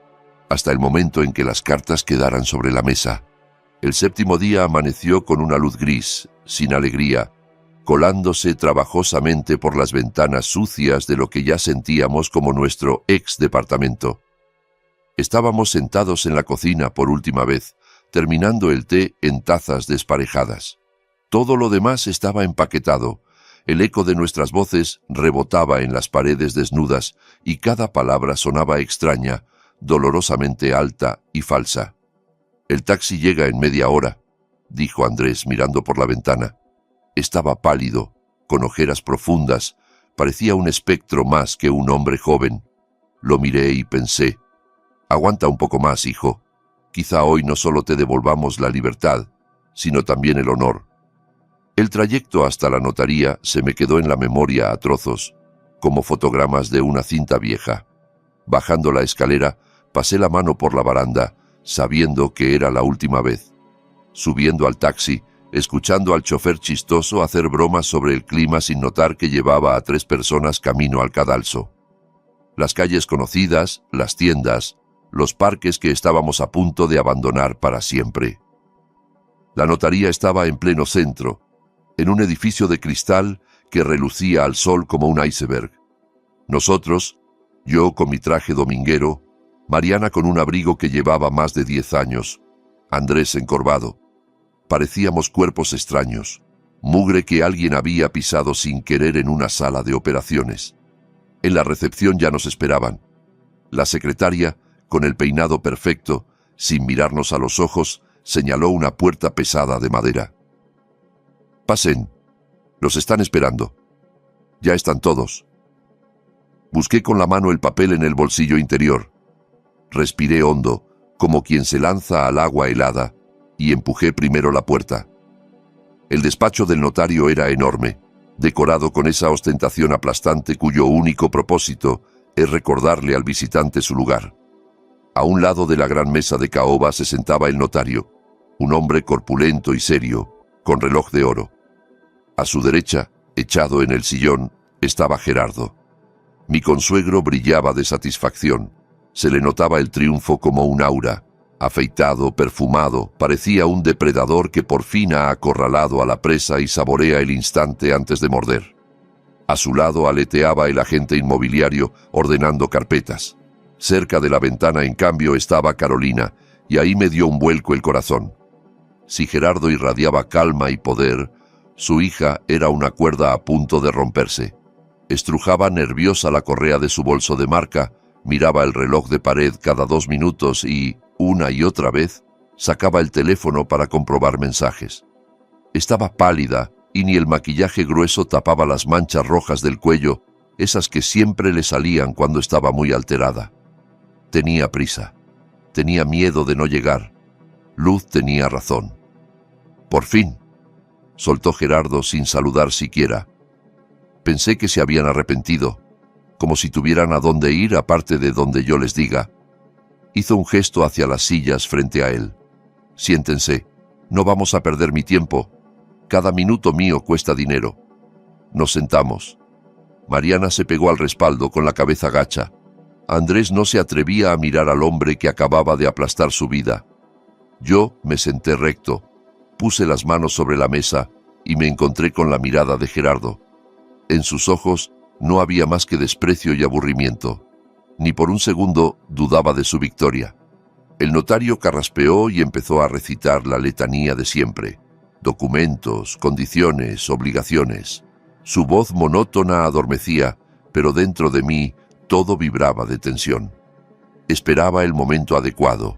hasta el momento en que las cartas quedaran sobre la mesa. El séptimo día amaneció con una luz gris, sin alegría, colándose trabajosamente por las ventanas sucias de lo que ya sentíamos como nuestro ex-departamento. Estábamos sentados en la cocina por última vez, terminando el té en tazas desparejadas. Todo lo demás estaba empaquetado. El eco de nuestras voces rebotaba en las paredes desnudas y cada palabra sonaba extraña, dolorosamente alta y falsa. «El taxi llega en media hora», dijo Andrés mirando por la ventana. Estaba pálido, con ojeras profundas, parecía un espectro más que un hombre joven. Lo miré y pensé, «Aguanta un poco más, hijo. Quizá hoy no solo te devolvamos la libertad, sino también el honor». El trayecto hasta la notaría se me quedó en la memoria a trozos, como fotogramas de una cinta vieja. Bajando la escalera, pasé la mano por la baranda, sabiendo que era la última vez. Subiendo al taxi, escuchando al chofer chistoso hacer bromas sobre el clima sin notar que llevaba a 3 personas camino al cadalso. Las calles conocidas, las tiendas, los parques que estábamos a punto de abandonar para siempre. La notaría estaba en pleno centro, en un edificio de cristal que relucía al sol como un iceberg. Nosotros, yo con mi traje dominguero, Mariana con un abrigo que llevaba más de 10 años, Andrés encorvado. Parecíamos cuerpos extraños, mugre que alguien había pisado sin querer en una sala de operaciones. En la recepción ya nos esperaban. La secretaria, con el peinado perfecto, sin mirarnos a los ojos, señaló una puerta pesada de madera. «Pasen. Los están esperando. Ya están todos». Busqué con la mano el papel en el bolsillo interior. Respiré hondo, como quien se lanza al agua helada, y empujé primero la puerta. El despacho del notario era enorme, decorado con esa ostentación aplastante cuyo único propósito es recordarle al visitante su lugar. A un lado de la gran mesa de caoba se sentaba el notario, un hombre corpulento y serio, con reloj de oro. A su derecha, echado en el sillón, estaba Gerardo. Mi consuegro brillaba de satisfacción. Se le notaba el triunfo como un aura. Afeitado, perfumado, parecía un depredador que por fin ha acorralado a la presa y saborea el instante antes de morder. A su lado aleteaba el agente inmobiliario ordenando carpetas. Cerca de la ventana, en cambio, estaba Carolina, y ahí me dio un vuelco el corazón. Si Gerardo irradiaba calma y poder, su hija era una cuerda a punto de romperse. Estrujaba nerviosa la correa de su bolso de marca, miraba el reloj de pared cada 2 minutos y, una y otra vez, sacaba el teléfono para comprobar mensajes. Estaba pálida y ni el maquillaje grueso tapaba las manchas rojas del cuello, esas que siempre le salían cuando estaba muy alterada. Tenía prisa. Tenía miedo de no llegar. Luz tenía razón. «Por fin», soltó Gerardo sin saludar siquiera. Pensé que se habían arrepentido, como si tuvieran a dónde ir aparte de donde yo les diga. Hizo un gesto hacia las sillas frente a él. «Siéntense, no vamos a perder mi tiempo. Cada minuto mío cuesta dinero». Nos sentamos. Mariana se pegó al respaldo con la cabeza gacha. Andrés no se atrevía a mirar al hombre que acababa de aplastar su vida. Yo me senté recto, puse las manos sobre la mesa y me encontré con la mirada de Gerardo. En sus ojos no había más que desprecio y aburrimiento. Ni por un segundo dudaba de su victoria. El notario carraspeó y empezó a recitar la letanía de siempre. Documentos, condiciones, obligaciones. Su voz monótona adormecía, pero dentro de mí todo vibraba de tensión. Esperaba el momento adecuado.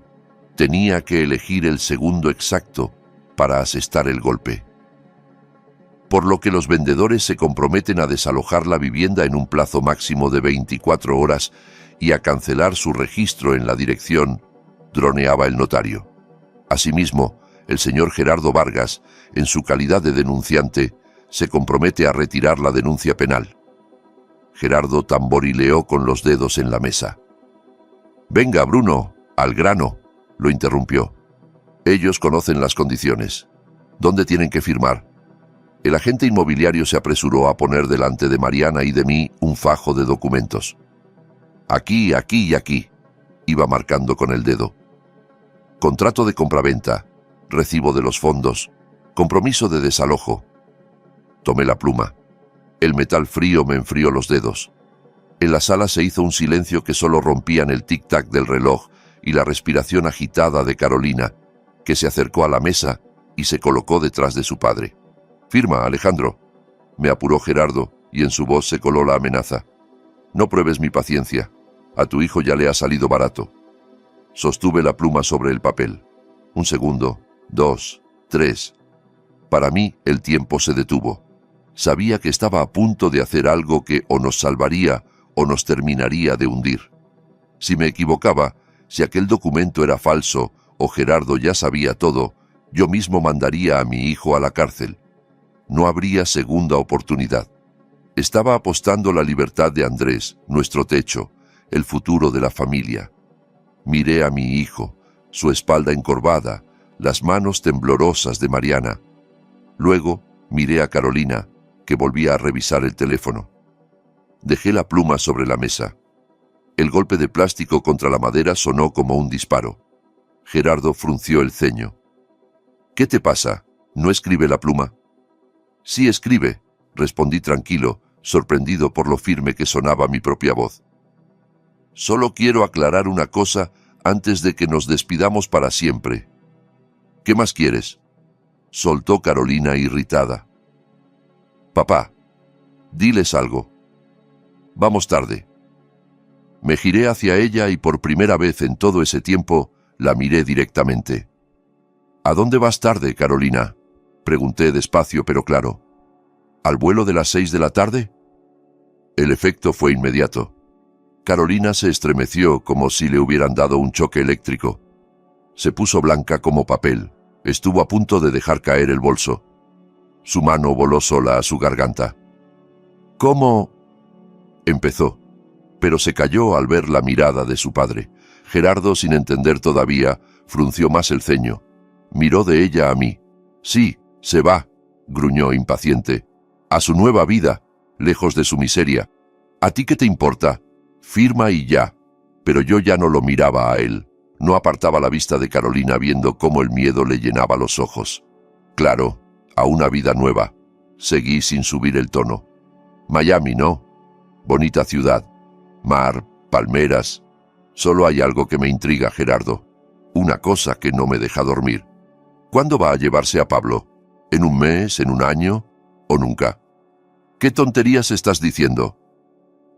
Tenía que elegir el segundo exacto para asestar el golpe. Por lo que los vendedores se comprometen a desalojar la vivienda en un plazo máximo de 24 horas y a cancelar su registro en la dirección, droneaba el notario. Asimismo, el señor Gerardo Vargas, en su calidad de denunciante, se compromete a retirar la denuncia penal. Gerardo tamborileó con los dedos en la mesa. «Venga, Bruno, al grano», lo interrumpió. «Ellos conocen las condiciones. ¿Dónde tienen que firmar?» El agente inmobiliario se apresuró a poner delante de Mariana y de mí un fajo de documentos. «Aquí, aquí y aquí», Iba marcando con el dedo. Contrato de compraventa, recibo de los fondos, compromiso de desalojo. Tomé la pluma. El metal frío me enfrió los dedos. En la sala se hizo un silencio que solo rompían el tic-tac del reloj y la respiración agitada de Carolina, que se acercó a la mesa y se colocó detrás de su padre. «Firma, Alejandro», me apuró Gerardo, y en su voz se coló la amenaza. «No pruebes mi paciencia. A tu hijo ya le ha salido barato». Sostuve la pluma sobre el papel. 1 segundo, 2, 3. Para mí el tiempo se detuvo. Sabía que estaba a punto de hacer algo que o nos salvaría o nos terminaría de hundir. Si me equivocaba, si aquel documento era falso o Gerardo ya sabía todo, yo mismo mandaría a mi hijo a la cárcel. No habría segunda oportunidad. Estaba apostando la libertad de Andrés, nuestro techo, el futuro de la familia. Miré a mi hijo, su espalda encorvada, las manos temblorosas de Mariana. Luego miré a Carolina, que volvía a revisar el teléfono. Dejé la pluma sobre la mesa. El golpe de plástico contra la madera sonó como un disparo. Gerardo frunció el ceño. «¿Qué te pasa? ¿No escribe la pluma?» «Sí escribe», respondí tranquilo, sorprendido por lo firme que sonaba mi propia voz. «Solo quiero aclarar una cosa antes de que nos despidamos para siempre». «¿Qué más quieres?», soltó Carolina irritada. «Papá, diles algo. Vamos tarde». Me giré hacia ella y por primera vez en todo ese tiempo la miré directamente. «¿A dónde vas tarde, Carolina?», pregunté despacio pero claro. «¿Al vuelo de las 6 de la tarde?» El efecto fue inmediato. Carolina se estremeció como si le hubieran dado un choque eléctrico. Se puso blanca como papel. Estuvo a punto de dejar caer el bolso. Su mano voló sola a su garganta. «¿Cómo?» empezó, pero se calló al ver la mirada de su padre. Gerardo, sin entender todavía, frunció más el ceño. Miró de ella a mí. «Sí, se va», gruñó impaciente. «A su nueva vida, lejos de su miseria. ¿A ti qué te importa? Firma y ya». Pero yo ya no lo miraba a él. No apartaba la vista de Carolina viendo cómo el miedo le llenaba los ojos. «Claro, a una vida nueva». Seguí sin subir el tono. «Miami, ¿no? Bonita ciudad. Mar, palmeras. Solo hay algo que me intriga, Gerardo. Una cosa que no me deja dormir. ¿Cuándo va a llevarse a Pablo? ¿En un mes, en un año o nunca? ¿Qué tonterías estás diciendo?»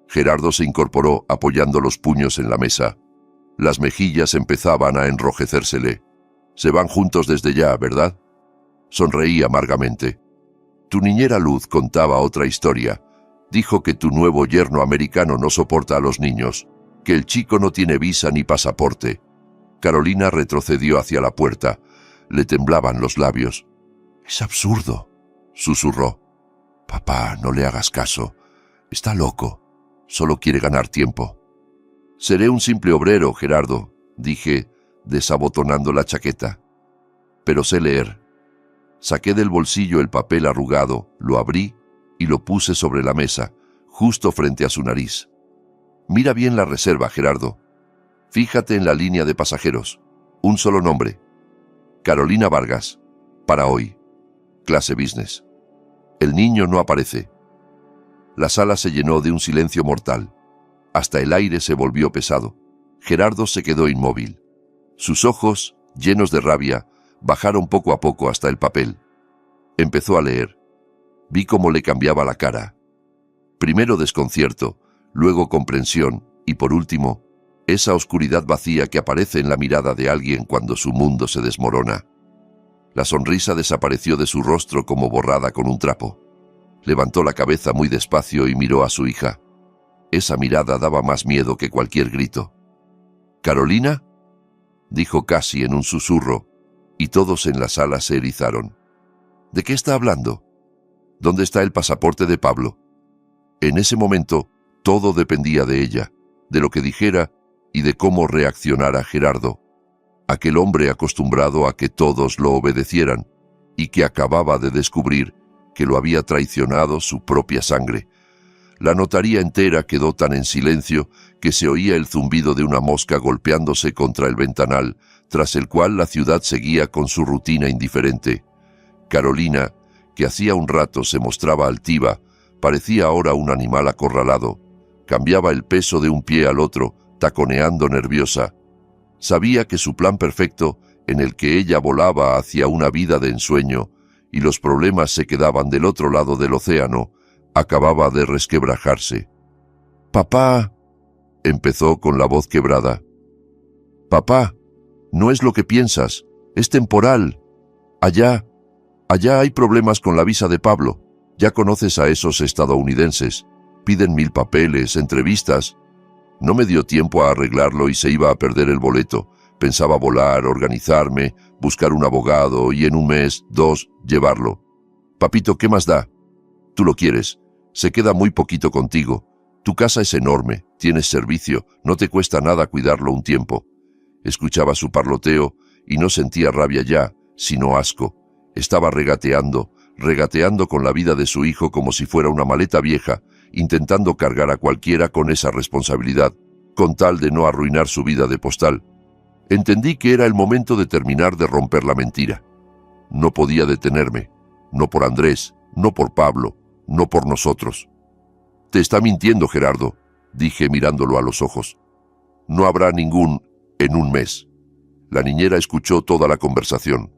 Gerardo se incorporó apoyando los puños en la mesa. Las mejillas empezaban a enrojecérsele. «Se van juntos desde ya, ¿verdad?» Sonreí amargamente. «Tu niñera Luz contaba otra historia. Dijo que tu nuevo yerno americano no soporta a los niños, que el chico no tiene visa ni pasaporte». Carolina retrocedió hacia la puerta. Le temblaban los labios. «Es absurdo», susurró. «Papá, no le hagas caso. Está loco. Solo quiere ganar tiempo». «Seré un simple obrero, Gerardo», dije, desabotonando la chaqueta. «Pero sé leer». Saqué del bolsillo el papel arrugado, lo abrí y lo puse sobre la mesa, justo frente a su nariz. «Mira bien la reserva, Gerardo. Fíjate en la línea de pasajeros. Un solo nombre. Carolina Vargas. Para hoy. Clase business». El niño no aparece. La sala se llenó de un silencio mortal. Hasta el aire se volvió pesado. Gerardo se quedó inmóvil. Sus ojos, llenos de rabia, bajaron poco a poco hasta el papel. Empezó a leer. Vi cómo le cambiaba la cara. Primero desconcierto, luego comprensión y por último, esa oscuridad vacía que aparece en la mirada de alguien cuando su mundo se desmorona. La sonrisa desapareció de su rostro como borrada con un trapo. Levantó la cabeza muy despacio y miró a su hija. Esa mirada daba más miedo que cualquier grito. «¿Carolina?», dijo casi en un susurro, y todos en la sala se erizaron. «¿De qué está hablando? ¿Dónde está el pasaporte de Pablo?». En ese momento, todo dependía de ella, de lo que dijera y de cómo reaccionara Gerardo, aquel hombre acostumbrado a que todos lo obedecieran y que acababa de descubrir que lo había traicionado su propia sangre. La notaría entera quedó tan en silencio que se oía el zumbido de una mosca golpeándose contra el ventanal, tras el cual la ciudad seguía con su rutina indiferente. Carolina, que hacía un rato se mostraba altiva, parecía ahora un animal acorralado. Cambiaba el peso de un pie al otro, taconeando nerviosa. Sabía que su plan perfecto, en el que ella volaba hacia una vida de ensueño, y los problemas se quedaban del otro lado del océano, acababa de resquebrajarse. «Papá», empezó con la voz quebrada. «Papá, no es lo que piensas, es temporal. Allá hay problemas con la visa de Pablo. Ya conoces a esos estadounidenses. Piden 1000 papeles, entrevistas. No me dio tiempo a arreglarlo y se iba a perder el boleto. Pensaba volar, organizarme, buscar un abogado y en 1 mes, 2, llevarlo. Papito, ¿qué más da? Tú lo quieres. Se queda muy poquito contigo. Tu casa es enorme, tienes servicio, no te cuesta nada cuidarlo un tiempo». Escuchaba su parloteo y no sentía rabia ya, sino asco. Estaba regateando con la vida de su hijo como si fuera una maleta vieja, intentando cargar a cualquiera con esa responsabilidad, con tal de no arruinar su vida de postal. Entendí que era el momento de terminar de romper la mentira. No podía detenerme, no por Andrés, no por Pablo, no por nosotros. «Te está mintiendo, Gerardo», dije mirándolo a los ojos. «No habrá ningún en 1 mes». La niñera escuchó toda la conversación.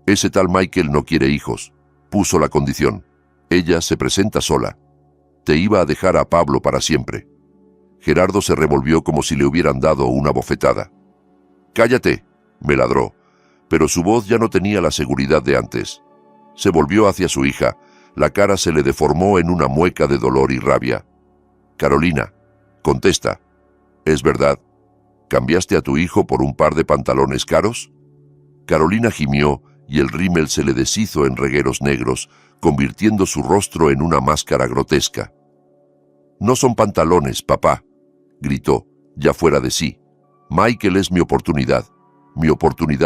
«Ese tal Michael no quiere hijos. Puso la condición. Ella se presenta sola. Te iba a dejar a Pablo para siempre». Gerardo se revolvió como si le hubieran dado una bofetada. «Cállate», me ladró, pero su voz ya no tenía la seguridad de antes. Se volvió hacia su hija. La cara se le deformó en una mueca de dolor y rabia. «Carolina, contesta. ¿Es verdad? ¿Cambiaste a tu hijo por un par de pantalones caros?» Carolina gimió y el rímel se le deshizo en regueros negros, convirtiendo su rostro en una máscara grotesca. «No son pantalones, papá», gritó, ya fuera de sí. «Michael es mi oportunidad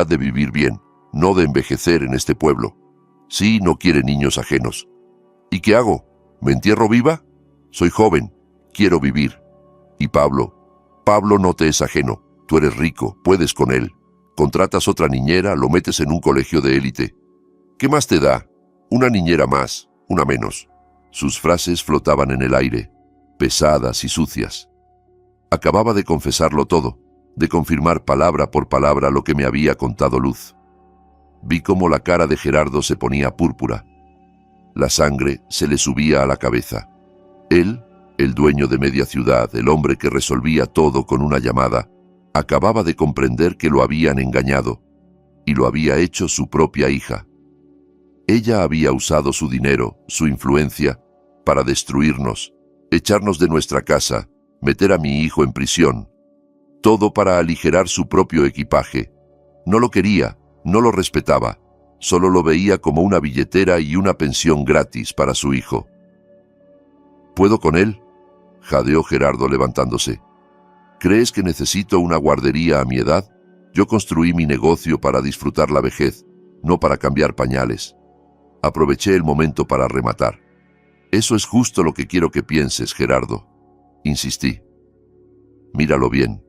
de vivir bien, no de envejecer en este pueblo. Sí, no quiere niños ajenos. ¿Y qué hago? ¿Me entierro viva? Soy joven, quiero vivir. Y Pablo no te es ajeno, tú eres rico, puedes con él. Contratas otra niñera, lo metes en un colegio de élite. ¿Qué más te da? Una niñera más, una menos». Sus frases flotaban en el aire, pesadas y sucias. Acababa de confesarlo todo, de confirmar palabra por palabra lo que me había contado Luz. Vi cómo la cara de Gerardo se ponía púrpura. La sangre se le subía a la cabeza. Él, el dueño de media ciudad, el hombre que resolvía todo con una llamada, acababa de comprender que lo habían engañado, y lo había hecho su propia hija. Ella había usado su dinero, su influencia, para destruirnos, echarnos de nuestra casa, meter a mi hijo en prisión. Todo para aligerar su propio equipaje. No lo quería, no lo respetaba, solo lo veía como una billetera y una pensión gratis para su hijo. «¿Puedo con él?», jadeó Gerardo levantándose. «¿Crees que necesito una guardería a mi edad? Yo construí mi negocio para disfrutar la vejez, no para cambiar pañales». Aproveché el momento para rematar. «Eso es justo lo que quiero que pienses, Gerardo», insistí. «Míralo bien.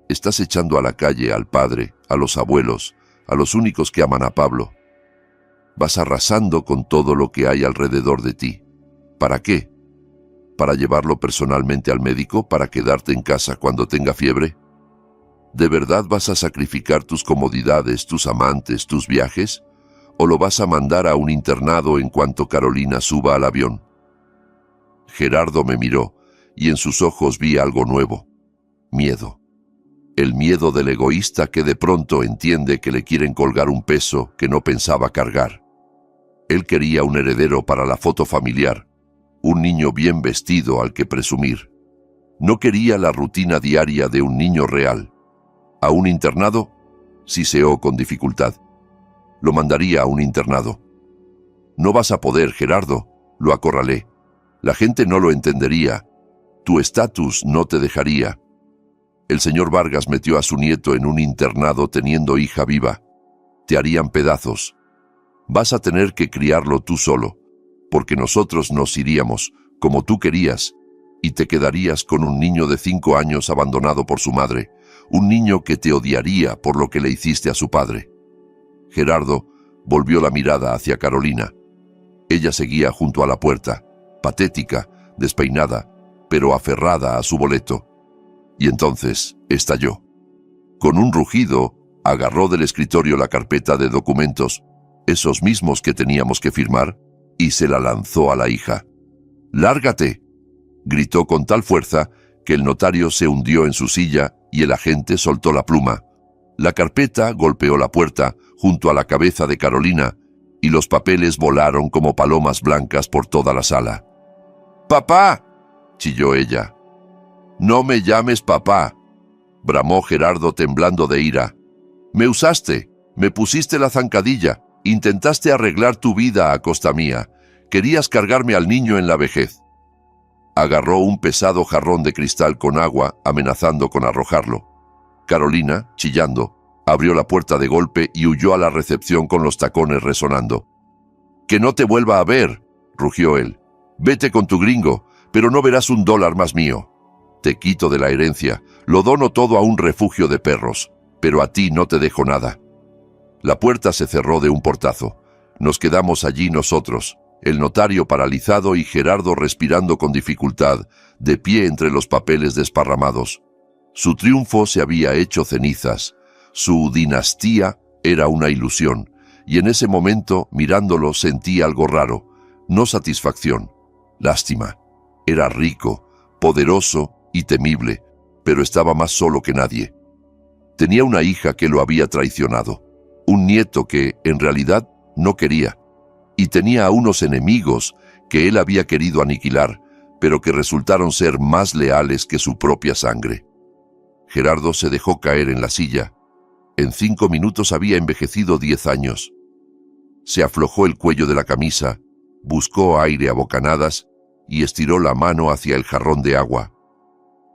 Estás echando a la calle al padre, a los abuelos, a los únicos que aman a Pablo. Vas arrasando con todo lo que hay alrededor de ti. ¿Para qué? ¿Para llevarlo personalmente al médico? ¿Para quedarte en casa cuando tenga fiebre? ¿De verdad vas a sacrificar tus comodidades, tus amantes, tus viajes? ¿O lo vas a mandar a un internado en cuanto Carolina suba al avión?» Gerardo me miró, y en sus ojos vi algo nuevo. Miedo. El miedo del egoísta que de pronto entiende que le quieren colgar un peso que no pensaba cargar. Él quería un heredero para la foto familiar, un niño bien vestido al que presumir. No quería la rutina diaria de un niño real. ¿A un internado? Siseó con dificultad. Lo mandaría a un internado. «No vas a poder, Gerardo», lo acorralé. «La gente no lo entendería. Tu estatus no te dejaría. El señor Vargas metió a su nieto en un internado teniendo hija viva. Te harían pedazos. Vas a tener que criarlo tú solo, porque nosotros nos iríamos, como tú querías, y te quedarías con un niño de 5 años abandonado por su madre, un niño que te odiaría por lo que le hiciste a su padre. Gerardo volvió la mirada hacia Carolina. Ella seguía junto a la puerta, patética, despeinada, pero aferrada a su boleto. Y entonces estalló. Con un rugido, agarró del escritorio la carpeta de documentos, esos mismos que teníamos que firmar, y se la lanzó a la hija. «¡Lárgate!», gritó con tal fuerza que el notario se hundió en su silla y el agente soltó la pluma. La carpeta golpeó la puerta junto a la cabeza de Carolina y los papeles volaron como palomas blancas por toda la sala. «¡Papá!», chilló ella. «No me llames papá», bramó Gerardo temblando de ira. «Me usaste, me pusiste la zancadilla, intentaste arreglar tu vida a costa mía, querías cargarme al niño en la vejez». Agarró un pesado jarrón de cristal con agua, amenazando con arrojarlo. Carolina, chillando, abrió la puerta de golpe y huyó a la recepción con los tacones resonando. «¡Que no te vuelva a ver!», rugió él. «Vete con tu gringo, pero no verás $1 más mío. Te quito de la herencia, lo dono todo a un refugio de perros, pero a ti no te dejo nada». La puerta se cerró de un portazo. Nos quedamos allí nosotros, el notario paralizado y Gerardo respirando con dificultad, de pie entre los papeles desparramados. Su triunfo se había hecho cenizas, su dinastía era una ilusión, y en ese momento, mirándolo, sentí algo raro, no satisfacción, lástima. Era rico, poderoso y temible, pero estaba más solo que nadie. Tenía una hija que lo había traicionado, un nieto que, en realidad, no quería, y tenía a unos enemigos que él había querido aniquilar, pero que resultaron ser más leales que su propia sangre. Gerardo se dejó caer en la silla. En 5 minutos había envejecido 10 años. Se aflojó el cuello de la camisa, buscó aire a bocanadas y estiró la mano hacia el jarrón de agua.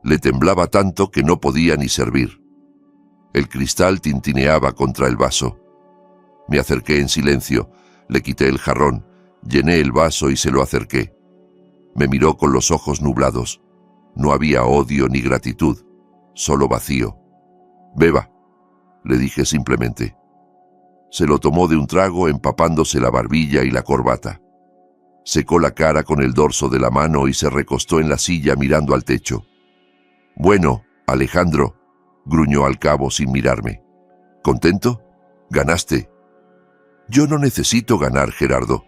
Le temblaba tanto que no podía ni servir. El cristal tintineaba contra el vaso. Me acerqué en silencio, le quité el jarrón, llené el vaso y se lo acerqué. Me miró con los ojos nublados. No había odio ni gratitud, solo vacío. «Beba», le dije simplemente. Se lo tomó de un trago empapándose la barbilla y la corbata. Secó la cara con el dorso de la mano y se recostó en la silla mirando al techo. «Bueno, Alejandro», gruñó al cabo sin mirarme. «¿Contento? Ganaste». «Yo no necesito ganar, Gerardo»,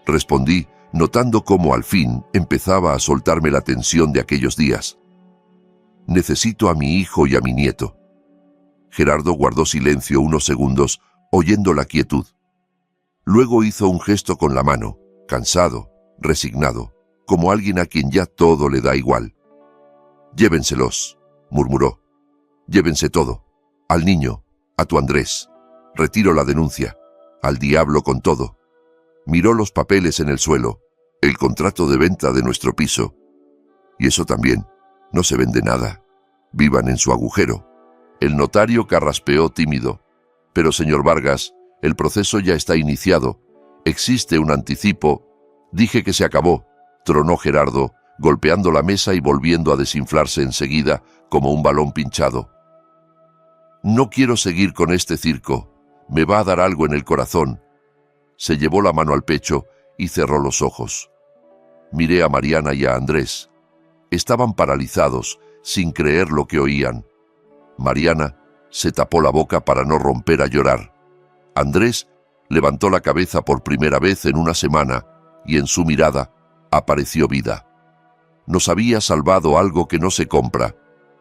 respondí, notando cómo al fin empezaba a soltarme la tensión de aquellos días. «Necesito a mi hijo y a mi nieto». Gerardo guardó silencio unos segundos, oyendo la quietud. Luego hizo un gesto con la mano, cansado, resignado, como alguien a quien ya todo le da igual. «Llévenselos», murmuró. «Llévense todo. Al niño, a tu Andrés. Retiro la denuncia. Al diablo con todo». Miró los papeles en el suelo, el contrato de venta de nuestro piso. «Y eso también. No se vende nada. Vivan en su agujero». El notario carraspeó tímido. «Pero, señor Vargas, el proceso ya está iniciado. Existe un anticipo». «Dije que se acabó», tronó Gerardo, golpeando la mesa y volviendo a desinflarse enseguida como un balón pinchado. «No quiero seguir con este circo. Me va a dar algo en el corazón». Se llevó la mano al pecho y cerró los ojos. Miré a Mariana y a Andrés. Estaban paralizados, sin creer lo que oían. Mariana se tapó la boca para no romper a llorar. Andrés levantó la cabeza por primera vez en una semana y en su mirada apareció vida. Nos había salvado algo que no se compra,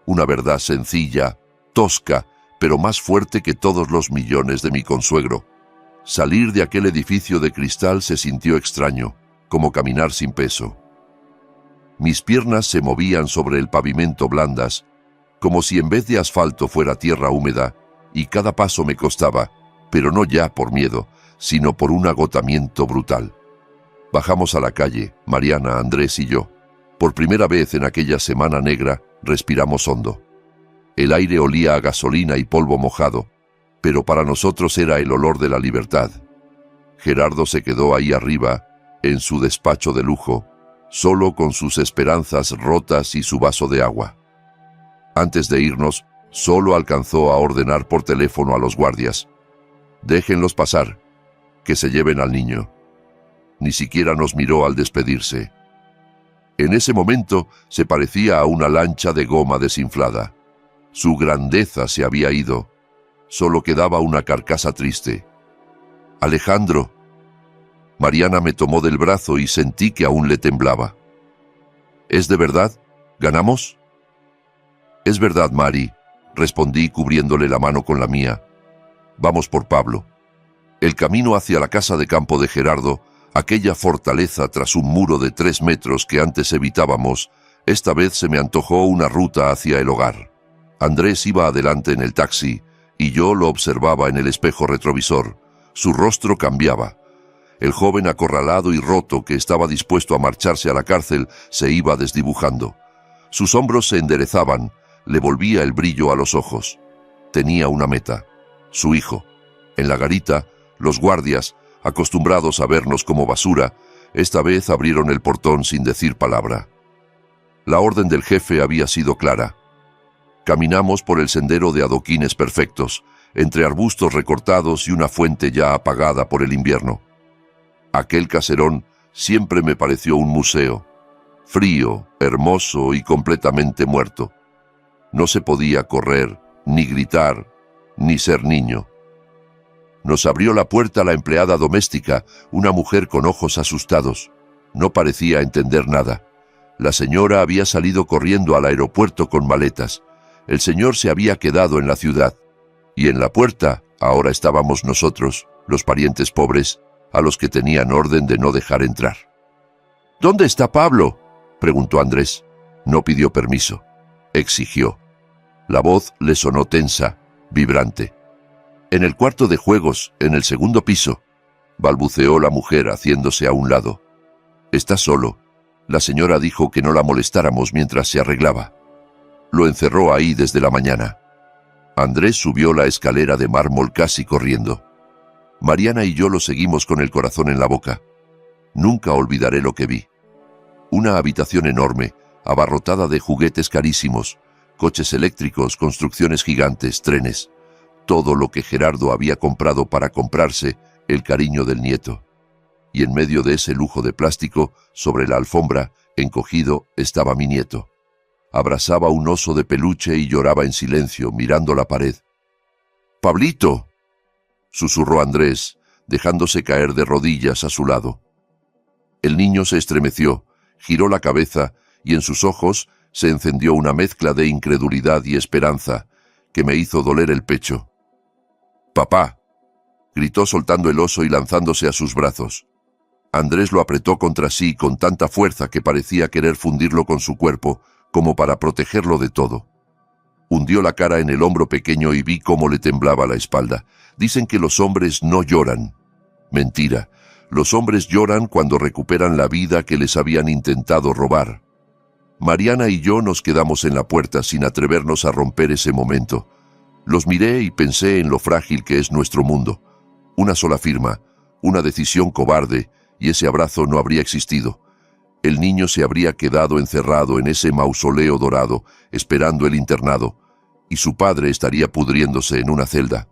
una verdad sencilla, tosca, pero más fuerte que todos los millones de mi consuegro. Salir de aquel edificio de cristal se sintió extraño, como caminar sin peso. Mis piernas se movían sobre el pavimento blandas, como si en vez de asfalto fuera tierra húmeda, y cada paso me costaba, pero no ya por miedo, sino por un agotamiento brutal. Bajamos a la calle, Mariana, Andrés y yo. Por primera vez en aquella semana negra, respiramos hondo. El aire olía a gasolina y polvo mojado, pero para nosotros era el olor de la libertad. Gerardo se quedó ahí arriba, en su despacho de lujo, solo con sus esperanzas rotas y su vaso de agua. Antes de irnos, solo alcanzó a ordenar por teléfono a los guardias: «Déjenlos pasar, que se lleven al niño». Ni siquiera nos miró al despedirse. En ese momento se parecía a una lancha de goma desinflada. Su grandeza se había ido. Solo quedaba una carcasa triste. «Alejandro». Mariana me tomó del brazo y sentí que aún le temblaba. «¿Es de verdad? ¿Ganamos?» «Es verdad, Mari», respondí cubriéndole la mano con la mía. «Vamos por Pablo». El camino hacia la casa de campo de Gerardo, aquella fortaleza tras un muro de 3 metros que antes evitábamos, esta vez se me antojó una ruta hacia el hogar. Andrés iba adelante en el taxi y yo lo observaba en el espejo retrovisor. Su rostro cambiaba. El joven acorralado y roto que estaba dispuesto a marcharse a la cárcel se iba desdibujando. Sus hombros se enderezaban, le volvía el brillo a los ojos. Tenía una meta: su hijo. En la garita, los guardias, acostumbrados a vernos como basura, esta vez abrieron el portón sin decir palabra. La orden del jefe había sido clara. Caminamos por el sendero de adoquines perfectos, entre arbustos recortados y una fuente ya apagada por el invierno. Aquel caserón siempre me pareció un museo, frío, hermoso y completamente muerto. No se podía correr, ni gritar, ni ser niño. Nos abrió la puerta la empleada doméstica, una mujer con ojos asustados. No parecía entender nada. La señora había salido corriendo al aeropuerto con maletas. El señor se había quedado en la ciudad. Y en la puerta ahora estábamos nosotros, los parientes pobres, a los que tenían orden de no dejar entrar. «¿Dónde está Pablo?», preguntó Andrés. No pidió permiso. Exigió. La voz le sonó tensa, vibrante. «En el cuarto de juegos, en el segundo piso», balbuceó la mujer haciéndose a un lado. «Está solo. La señora dijo que no la molestáramos mientras se arreglaba. Lo encerró ahí desde la mañana». Andrés subió la escalera de mármol casi corriendo. Mariana y yo lo seguimos con el corazón en la boca. Nunca olvidaré lo que vi. Una habitación enorme, abarrotada de juguetes carísimos, coches eléctricos, construcciones gigantes, trenes. Todo lo que Gerardo había comprado para comprarse el cariño del nieto. Y en medio de ese lujo de plástico, sobre la alfombra, encogido, estaba mi nieto. Abrazaba un oso de peluche y lloraba en silencio, mirando la pared. «¡Pablito!», susurró Andrés, dejándose caer de rodillas a su lado. El niño se estremeció, giró la cabeza y en sus ojos se encendió una mezcla de incredulidad y esperanza que me hizo doler el pecho. «¡Papá!», gritó soltando el oso y lanzándose a sus brazos. Andrés lo apretó contra sí con tanta fuerza que parecía querer fundirlo con su cuerpo, como para protegerlo de todo. Hundió la cara en el hombro pequeño y vi cómo le temblaba la espalda. Dicen que los hombres no lloran. Mentira. Los hombres lloran cuando recuperan la vida que les habían intentado robar. Mariana y yo nos quedamos en la puerta sin atrevernos a romper ese momento. Los miré y pensé en lo frágil que es nuestro mundo. Una sola firma, una decisión cobarde, y ese abrazo no habría existido. El niño se habría quedado encerrado en ese mausoleo dorado, esperando el internado, y su padre estaría pudriéndose en una celda.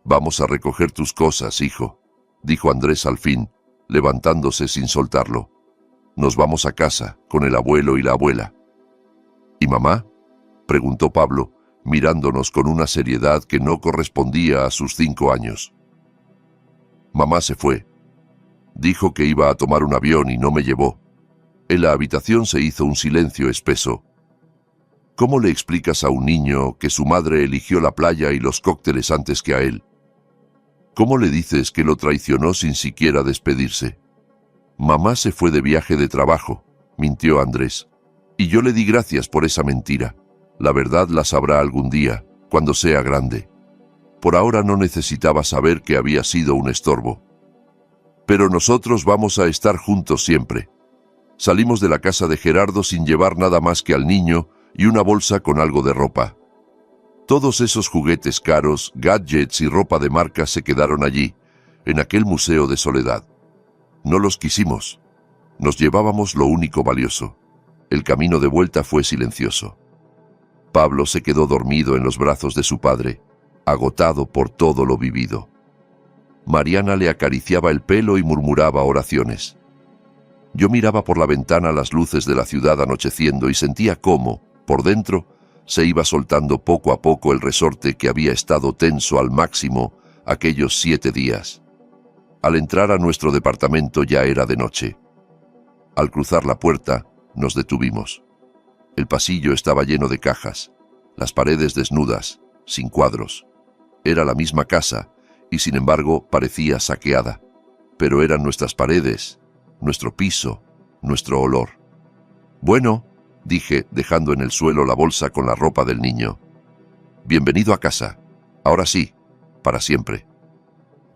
«Vamos a recoger tus cosas, hijo», dijo Andrés al fin, levantándose sin soltarlo. «Nos vamos a casa, con el abuelo y la abuela». «¿Y mamá?», preguntó Pablo, mirándonos con una seriedad que no correspondía a sus 5 años. «Mamá se fue. Dijo que iba a tomar un avión y no me llevó». En la habitación se hizo un silencio espeso. ¿Cómo le explicas a un niño que su madre eligió la playa y los cócteles antes que a él? ¿Cómo le dices que lo traicionó sin siquiera despedirse? «Mamá se fue de viaje de trabajo», mintió Andrés. Y yo le di gracias por esa mentira. La verdad la sabrá algún día, cuando sea grande. Por ahora no necesitaba saber que había sido un estorbo. «Pero nosotros vamos a estar juntos siempre». Salimos de la casa de Gerardo sin llevar nada más que al niño y una bolsa con algo de ropa. Todos esos juguetes caros, gadgets y ropa de marca se quedaron allí, en aquel museo de soledad. No los quisimos. Nos llevábamos lo único valioso. El camino de vuelta fue silencioso. Pablo se quedó dormido en los brazos de su padre, agotado por todo lo vivido. Mariana le acariciaba el pelo y murmuraba oraciones. Yo miraba por la ventana las luces de la ciudad anocheciendo y sentía cómo, por dentro, se iba soltando poco a poco el resorte que había estado tenso al máximo aquellos 7 días. Al entrar a nuestro departamento ya era de noche. Al cruzar la puerta, nos detuvimos. El pasillo estaba lleno de cajas, las paredes desnudas, sin cuadros. Era la misma casa, y sin embargo parecía saqueada. Pero eran nuestras paredes, nuestro piso, nuestro olor. Bueno, dije, dejando en el suelo la bolsa con la ropa del niño. Bienvenido a casa. Ahora sí, para siempre.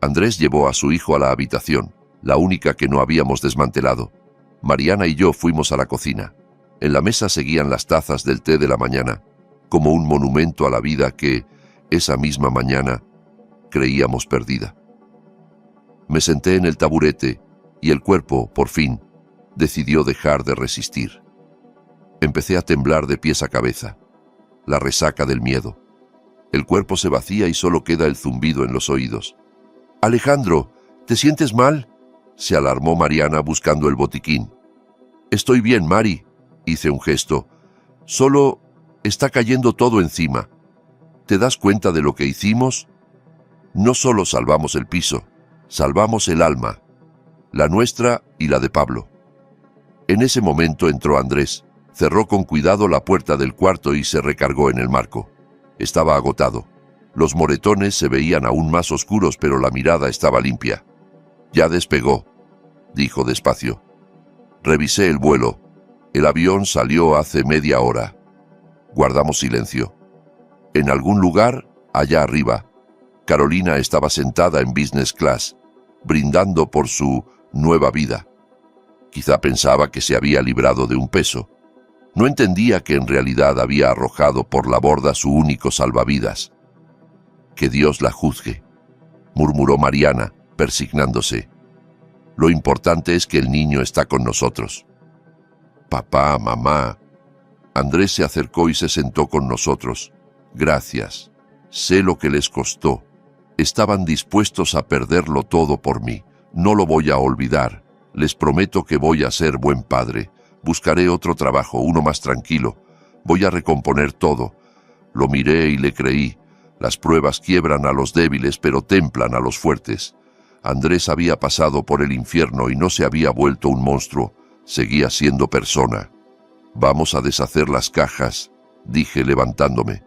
Andrés llevó a su hijo a la habitación, la única que no habíamos desmantelado. Mariana y yo fuimos a la cocina. En la mesa seguían las tazas del té de la mañana, como un monumento a la vida que, esa misma mañana, creíamos perdida. Me senté en el taburete y el cuerpo, por fin, decidió dejar de resistir. Empecé a temblar de pies a cabeza, la resaca del miedo. El cuerpo se vacía y solo queda el zumbido en los oídos. «Alejandro, ¿te sientes mal?», se alarmó Mariana buscando el botiquín. «Estoy bien, Mari», hice un gesto. «Solo está cayendo todo encima. ¿Te das cuenta de lo que hicimos? No solo salvamos el piso, salvamos el alma, la nuestra y la de Pablo». En ese momento entró Andrés, cerró con cuidado la puerta del cuarto y se recargó en el marco. Estaba agotado. Los moretones se veían aún más oscuros, pero la mirada estaba limpia. «Ya despegó», dijo despacio. Revisé el vuelo. El avión salió hace media hora. Guardamos silencio. En algún lugar, allá arriba, Carolina estaba sentada en business class, brindando por su nueva vida. Quizá pensaba que se había librado de un peso. No entendía que en realidad había arrojado por la borda su único salvavidas. «Que Dios la juzgue», murmuró Mariana, persignándose. «Lo importante es que el niño está con nosotros». «Papá, mamá». Andrés se acercó y se sentó con nosotros. «Gracias. Sé lo que les costó. Estaban dispuestos a perderlo todo por mí. No lo voy a olvidar. Les prometo que voy a ser buen padre. Buscaré otro trabajo, uno más tranquilo. Voy a recomponer todo». Lo miré y le creí. Las pruebas quiebran a los débiles, pero templan a los fuertes. Andrés había pasado por el infierno y no se había vuelto un monstruo. Seguía siendo persona. «Vamos a deshacer las cajas», dije levantándome.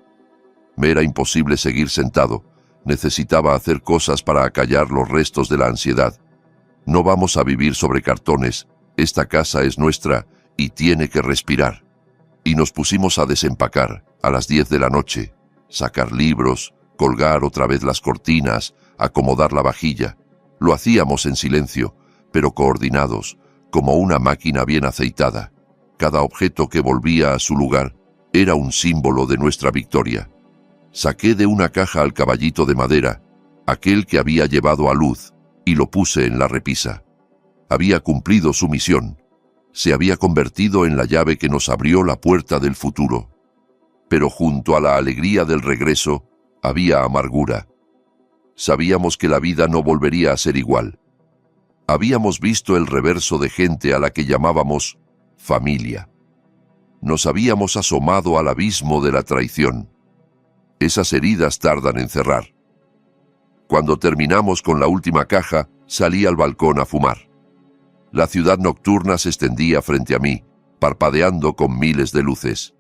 Me era imposible seguir sentado. Necesitaba hacer cosas para acallar los restos de la ansiedad. No vamos a vivir sobre cartones. Esta casa es nuestra y tiene que respirar. Y nos pusimos a desempacar a las 10 de la noche. Sacar libros, colgar otra vez las cortinas, acomodar la vajilla. Lo hacíamos en silencio, pero coordinados, como una máquina bien aceitada. Cada objeto que volvía a su lugar era un símbolo de nuestra victoria. Saqué de una caja al caballito de madera, aquel que había llevado a luz, y lo puse en la repisa. Había cumplido su misión. Se había convertido en la llave que nos abrió la puerta del futuro. Pero junto a la alegría del regreso había amargura. Sabíamos que la vida no volvería a ser igual. Habíamos visto el reverso de gente a la que llamábamos familia. Nos habíamos asomado al abismo de la traición. Esas heridas tardan en cerrar. Cuando terminamos con la última caja, salí al balcón a fumar. La ciudad nocturna se extendía frente a mí, parpadeando con miles de luces.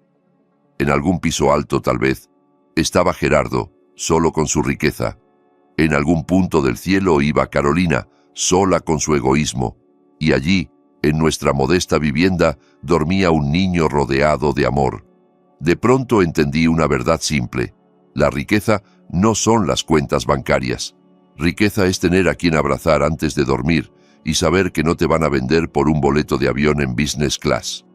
En algún piso alto, tal vez, estaba Gerardo, solo con su riqueza. En algún punto del cielo iba Carolina, sola con su egoísmo. Y allí, en nuestra modesta vivienda, dormía un niño rodeado de amor. De pronto entendí una verdad simple. La riqueza no son las cuentas bancarias. Riqueza es tener a quien abrazar antes de dormir y saber que no te van a vender por un boleto de avión en business class.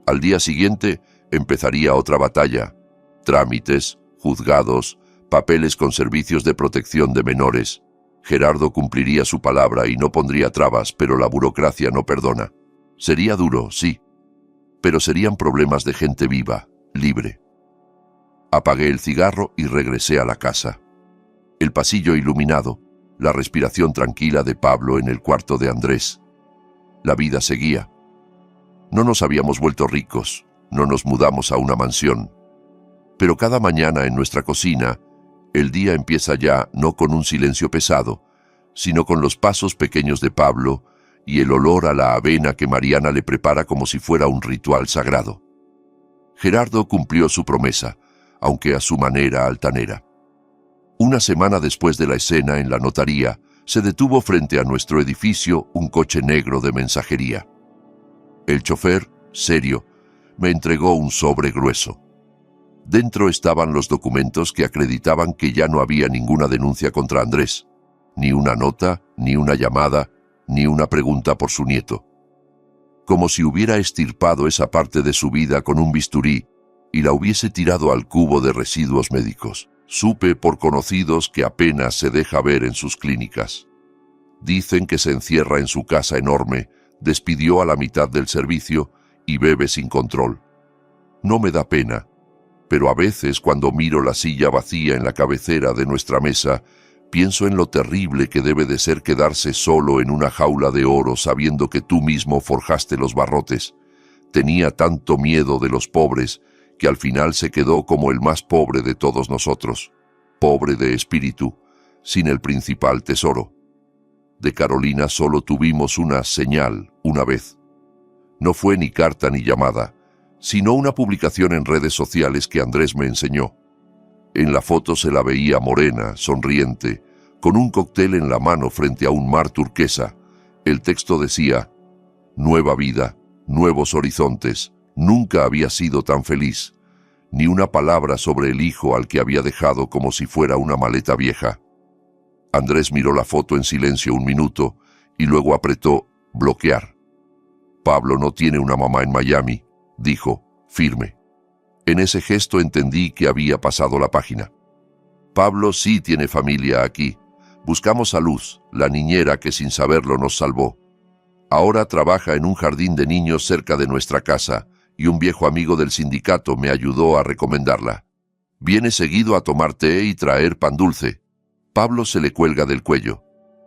Al día siguiente empezaría otra batalla. Trámites, juzgados, papeles con servicios de protección de menores. Gerardo cumpliría su palabra y no pondría trabas, pero la burocracia no perdona. Sería duro, sí, pero serían problemas de gente viva, libre. Apagué el cigarro y regresé a la casa. El pasillo iluminado, la respiración tranquila de Pablo en el cuarto de Andrés. La vida seguía. No nos habíamos vuelto ricos, no nos mudamos a una mansión. Pero cada mañana en nuestra cocina, el día empieza ya no con un silencio pesado, sino con los pasos pequeños de Pablo y el olor a la avena que Mariana le prepara como si fuera un ritual sagrado. Gerardo cumplió su promesa, aunque a su manera altanera. Una semana después de la escena en la notaría, se detuvo frente a nuestro edificio un coche negro de mensajería. El chofer, serio, me entregó un sobre grueso. Dentro estaban los documentos que acreditaban que ya no había ninguna denuncia contra Andrés, ni una nota, ni una llamada, ni una pregunta por su nieto. Como si hubiera extirpado esa parte de su vida con un bisturí y la hubiese tirado al cubo de residuos médicos. Supe por conocidos que apenas se deja ver en sus clínicas. Dicen que se encierra en su casa enorme, despidió a la mitad del servicio y bebe sin control. No me da pena, pero a veces cuando miro la silla vacía en la cabecera de nuestra mesa, pienso en lo terrible que debe de ser quedarse solo en una jaula de oro sabiendo que tú mismo forjaste los barrotes. Tenía tanto miedo de los pobres que al final se quedó como el más pobre de todos nosotros, pobre de espíritu, sin el principal tesoro. De Carolina solo tuvimos una señal una vez. No fue ni carta ni llamada, sino una publicación en redes sociales que Andrés me enseñó. En la foto se la veía morena, sonriente, con un cóctel en la mano frente a un mar turquesa. El texto decía: nueva vida, nuevos horizontes, nunca había sido tan feliz. Ni una palabra sobre el hijo al que había dejado como si fuera una maleta vieja. Andrés miró la foto en silencio un minuto y luego apretó bloquear. Pablo no tiene una mamá en Miami, dijo, firme. En ese gesto entendí que había pasado la página. Pablo sí tiene familia aquí. Buscamos a Luz, la niñera que sin saberlo nos salvó. Ahora trabaja en un jardín de niños cerca de nuestra casa y un viejo amigo del sindicato me ayudó a recomendarla. Viene seguido a tomar té y traer pan dulce. Pablo se le cuelga del cuello.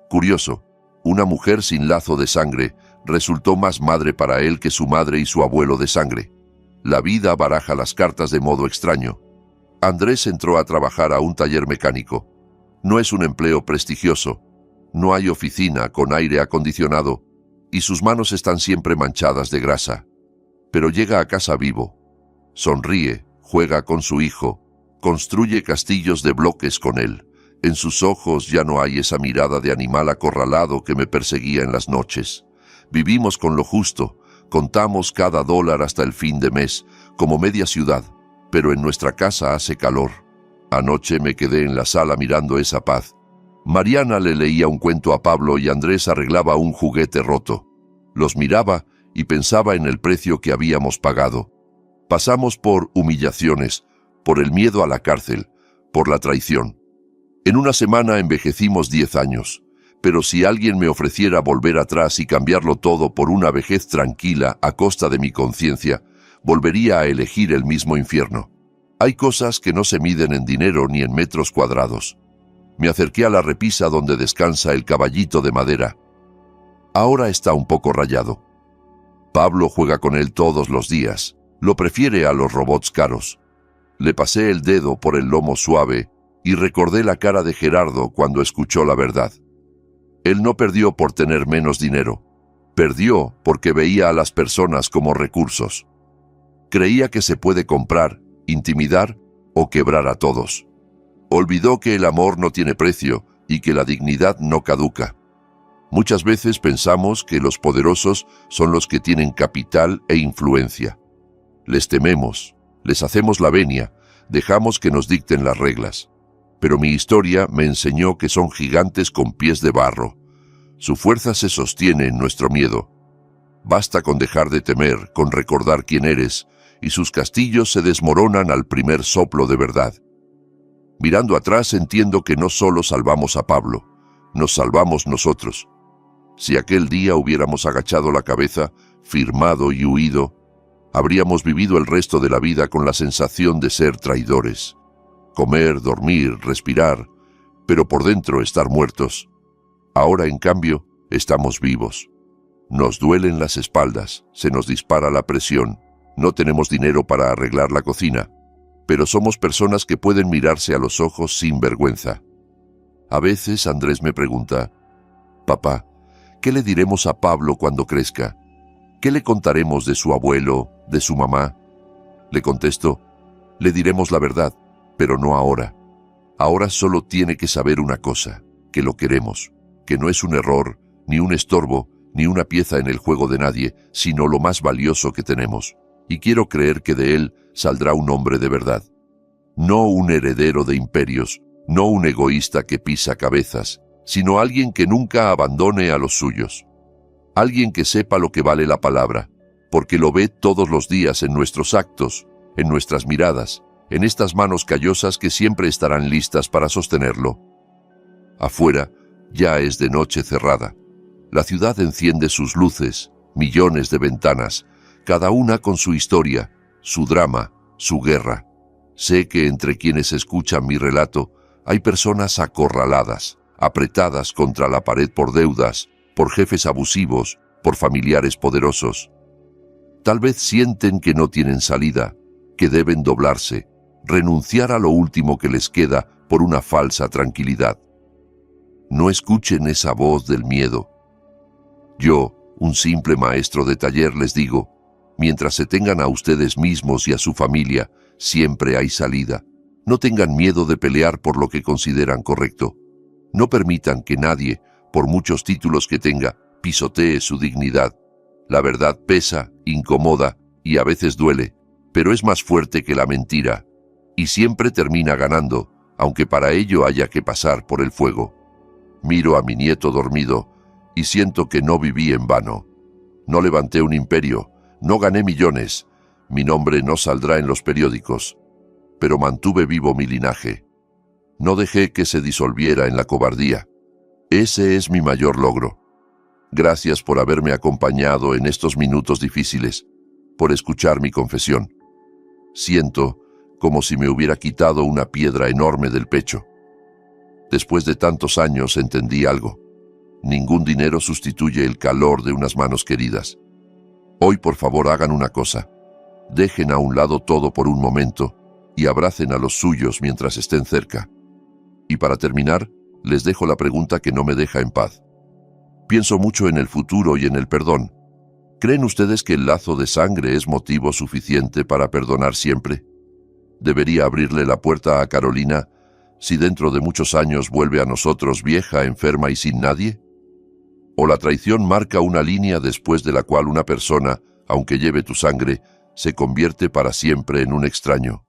Curioso, una mujer sin lazo de sangre resultó más madre para él que su madre y su abuelo de sangre. La vida baraja las cartas de modo extraño. Andrés entró a trabajar a un taller mecánico. No es un empleo prestigioso. No hay oficina con aire acondicionado y sus manos están siempre manchadas de grasa. Pero llega a casa vivo. Sonríe, juega con su hijo, construye castillos de bloques con él. En sus ojos ya no hay esa mirada de animal acorralado que me perseguía en las noches. Vivimos con lo justo, contamos cada dólar hasta el fin de mes, como media ciudad, pero en nuestra casa hace calor. Anoche me quedé en la sala mirando esa paz. Mariana le leía un cuento a Pablo y Andrés arreglaba un juguete roto. Los miraba y pensaba en el precio que habíamos pagado. Pasamos por humillaciones, por el miedo a la cárcel, por la traición. En una semana envejecimos 10 años, pero si alguien me ofreciera volver atrás y cambiarlo todo por una vejez tranquila a costa de mi conciencia, volvería a elegir el mismo infierno. Hay cosas que no se miden en dinero ni en metros cuadrados. Me acerqué a la repisa donde descansa el caballito de madera. Ahora está un poco rayado. Pablo juega con él todos los días. Lo prefiere a los robots caros. Le pasé el dedo por el lomo suave y recordé la cara de Gerardo cuando escuchó la verdad. Él no perdió por tener menos dinero. Perdió porque veía a las personas como recursos. Creía que se puede comprar, intimidar o quebrar a todos. Olvidó que el amor no tiene precio y que la dignidad no caduca. Muchas veces pensamos que los poderosos son los que tienen capital e influencia. Les tememos, les hacemos la venia, dejamos que nos dicten las reglas. Pero mi historia me enseñó que son gigantes con pies de barro. Su fuerza se sostiene en nuestro miedo. Basta con dejar de temer, con recordar quién eres, y sus castillos se desmoronan al primer soplo de verdad. Mirando atrás entiendo que no solo salvamos a Pablo, nos salvamos nosotros. Si aquel día hubiéramos agachado la cabeza, firmado y huido, habríamos vivido el resto de la vida con la sensación de ser traidores. Comer, dormir, respirar, pero por dentro estar muertos. Ahora, en cambio, estamos vivos. Nos duelen las espaldas, se nos dispara la presión, no tenemos dinero para arreglar la cocina, pero somos personas que pueden mirarse a los ojos sin vergüenza. A veces Andrés me pregunta: «Papá, ¿qué le diremos a Pablo cuando crezca? ¿Qué le contaremos de su abuelo, de su mamá?». Le contesto: «Le diremos la verdad, pero no ahora. Ahora solo tiene que saber una cosa, que lo queremos, que no es un error, ni un estorbo, ni una pieza en el juego de nadie, sino lo más valioso que tenemos. Y quiero creer que de él saldrá un hombre de verdad. No un heredero de imperios, no un egoísta que pisa cabezas, sino alguien que nunca abandone a los suyos. Alguien que sepa lo que vale la palabra, porque lo ve todos los días en nuestros actos, en nuestras miradas, en estas manos callosas que siempre estarán listas para sostenerlo». Afuera ya es de noche cerrada. La ciudad enciende sus luces, millones de ventanas, cada una con su historia, su drama, su guerra. Sé que entre quienes escuchan mi relato hay personas acorraladas, apretadas contra la pared por deudas, por jefes abusivos, por familiares poderosos. Tal vez sienten que no tienen salida, que deben doblarse, renunciar a lo último que les queda por una falsa tranquilidad. No escuchen esa voz del miedo. Yo, un simple maestro de taller, les digo: mientras se tengan a ustedes mismos y a su familia, siempre hay salida. No tengan miedo de pelear por lo que consideran correcto. No permitan que nadie, por muchos títulos que tenga, pisotee su dignidad. La verdad pesa, incomoda y a veces duele, pero es más fuerte que la mentira, y siempre termina ganando, aunque para ello haya que pasar por el fuego. Miro a mi nieto dormido y siento que no viví en vano. No levanté un imperio, no gané millones, mi nombre no saldrá en los periódicos, pero mantuve vivo mi linaje. No dejé que se disolviera en la cobardía. Ese es mi mayor logro. Gracias por haberme acompañado en estos minutos difíciles, por escuchar mi confesión. Siento como si me hubiera quitado una piedra enorme del pecho. Después de tantos años entendí algo. Ningún dinero sustituye el calor de unas manos queridas. Hoy, por favor, hagan una cosa. Dejen a un lado todo por un momento y abracen a los suyos mientras estén cerca. Y para terminar, les dejo la pregunta que no me deja en paz. Pienso mucho en el futuro y en el perdón. ¿Creen ustedes que el lazo de sangre es motivo suficiente para perdonar siempre? ¿Debería abrirle la puerta a Carolina si dentro de muchos años vuelve a nosotros vieja, enferma y sin nadie? ¿O la traición marca una línea después de la cual una persona, aunque lleve tu sangre, se convierte para siempre en un extraño?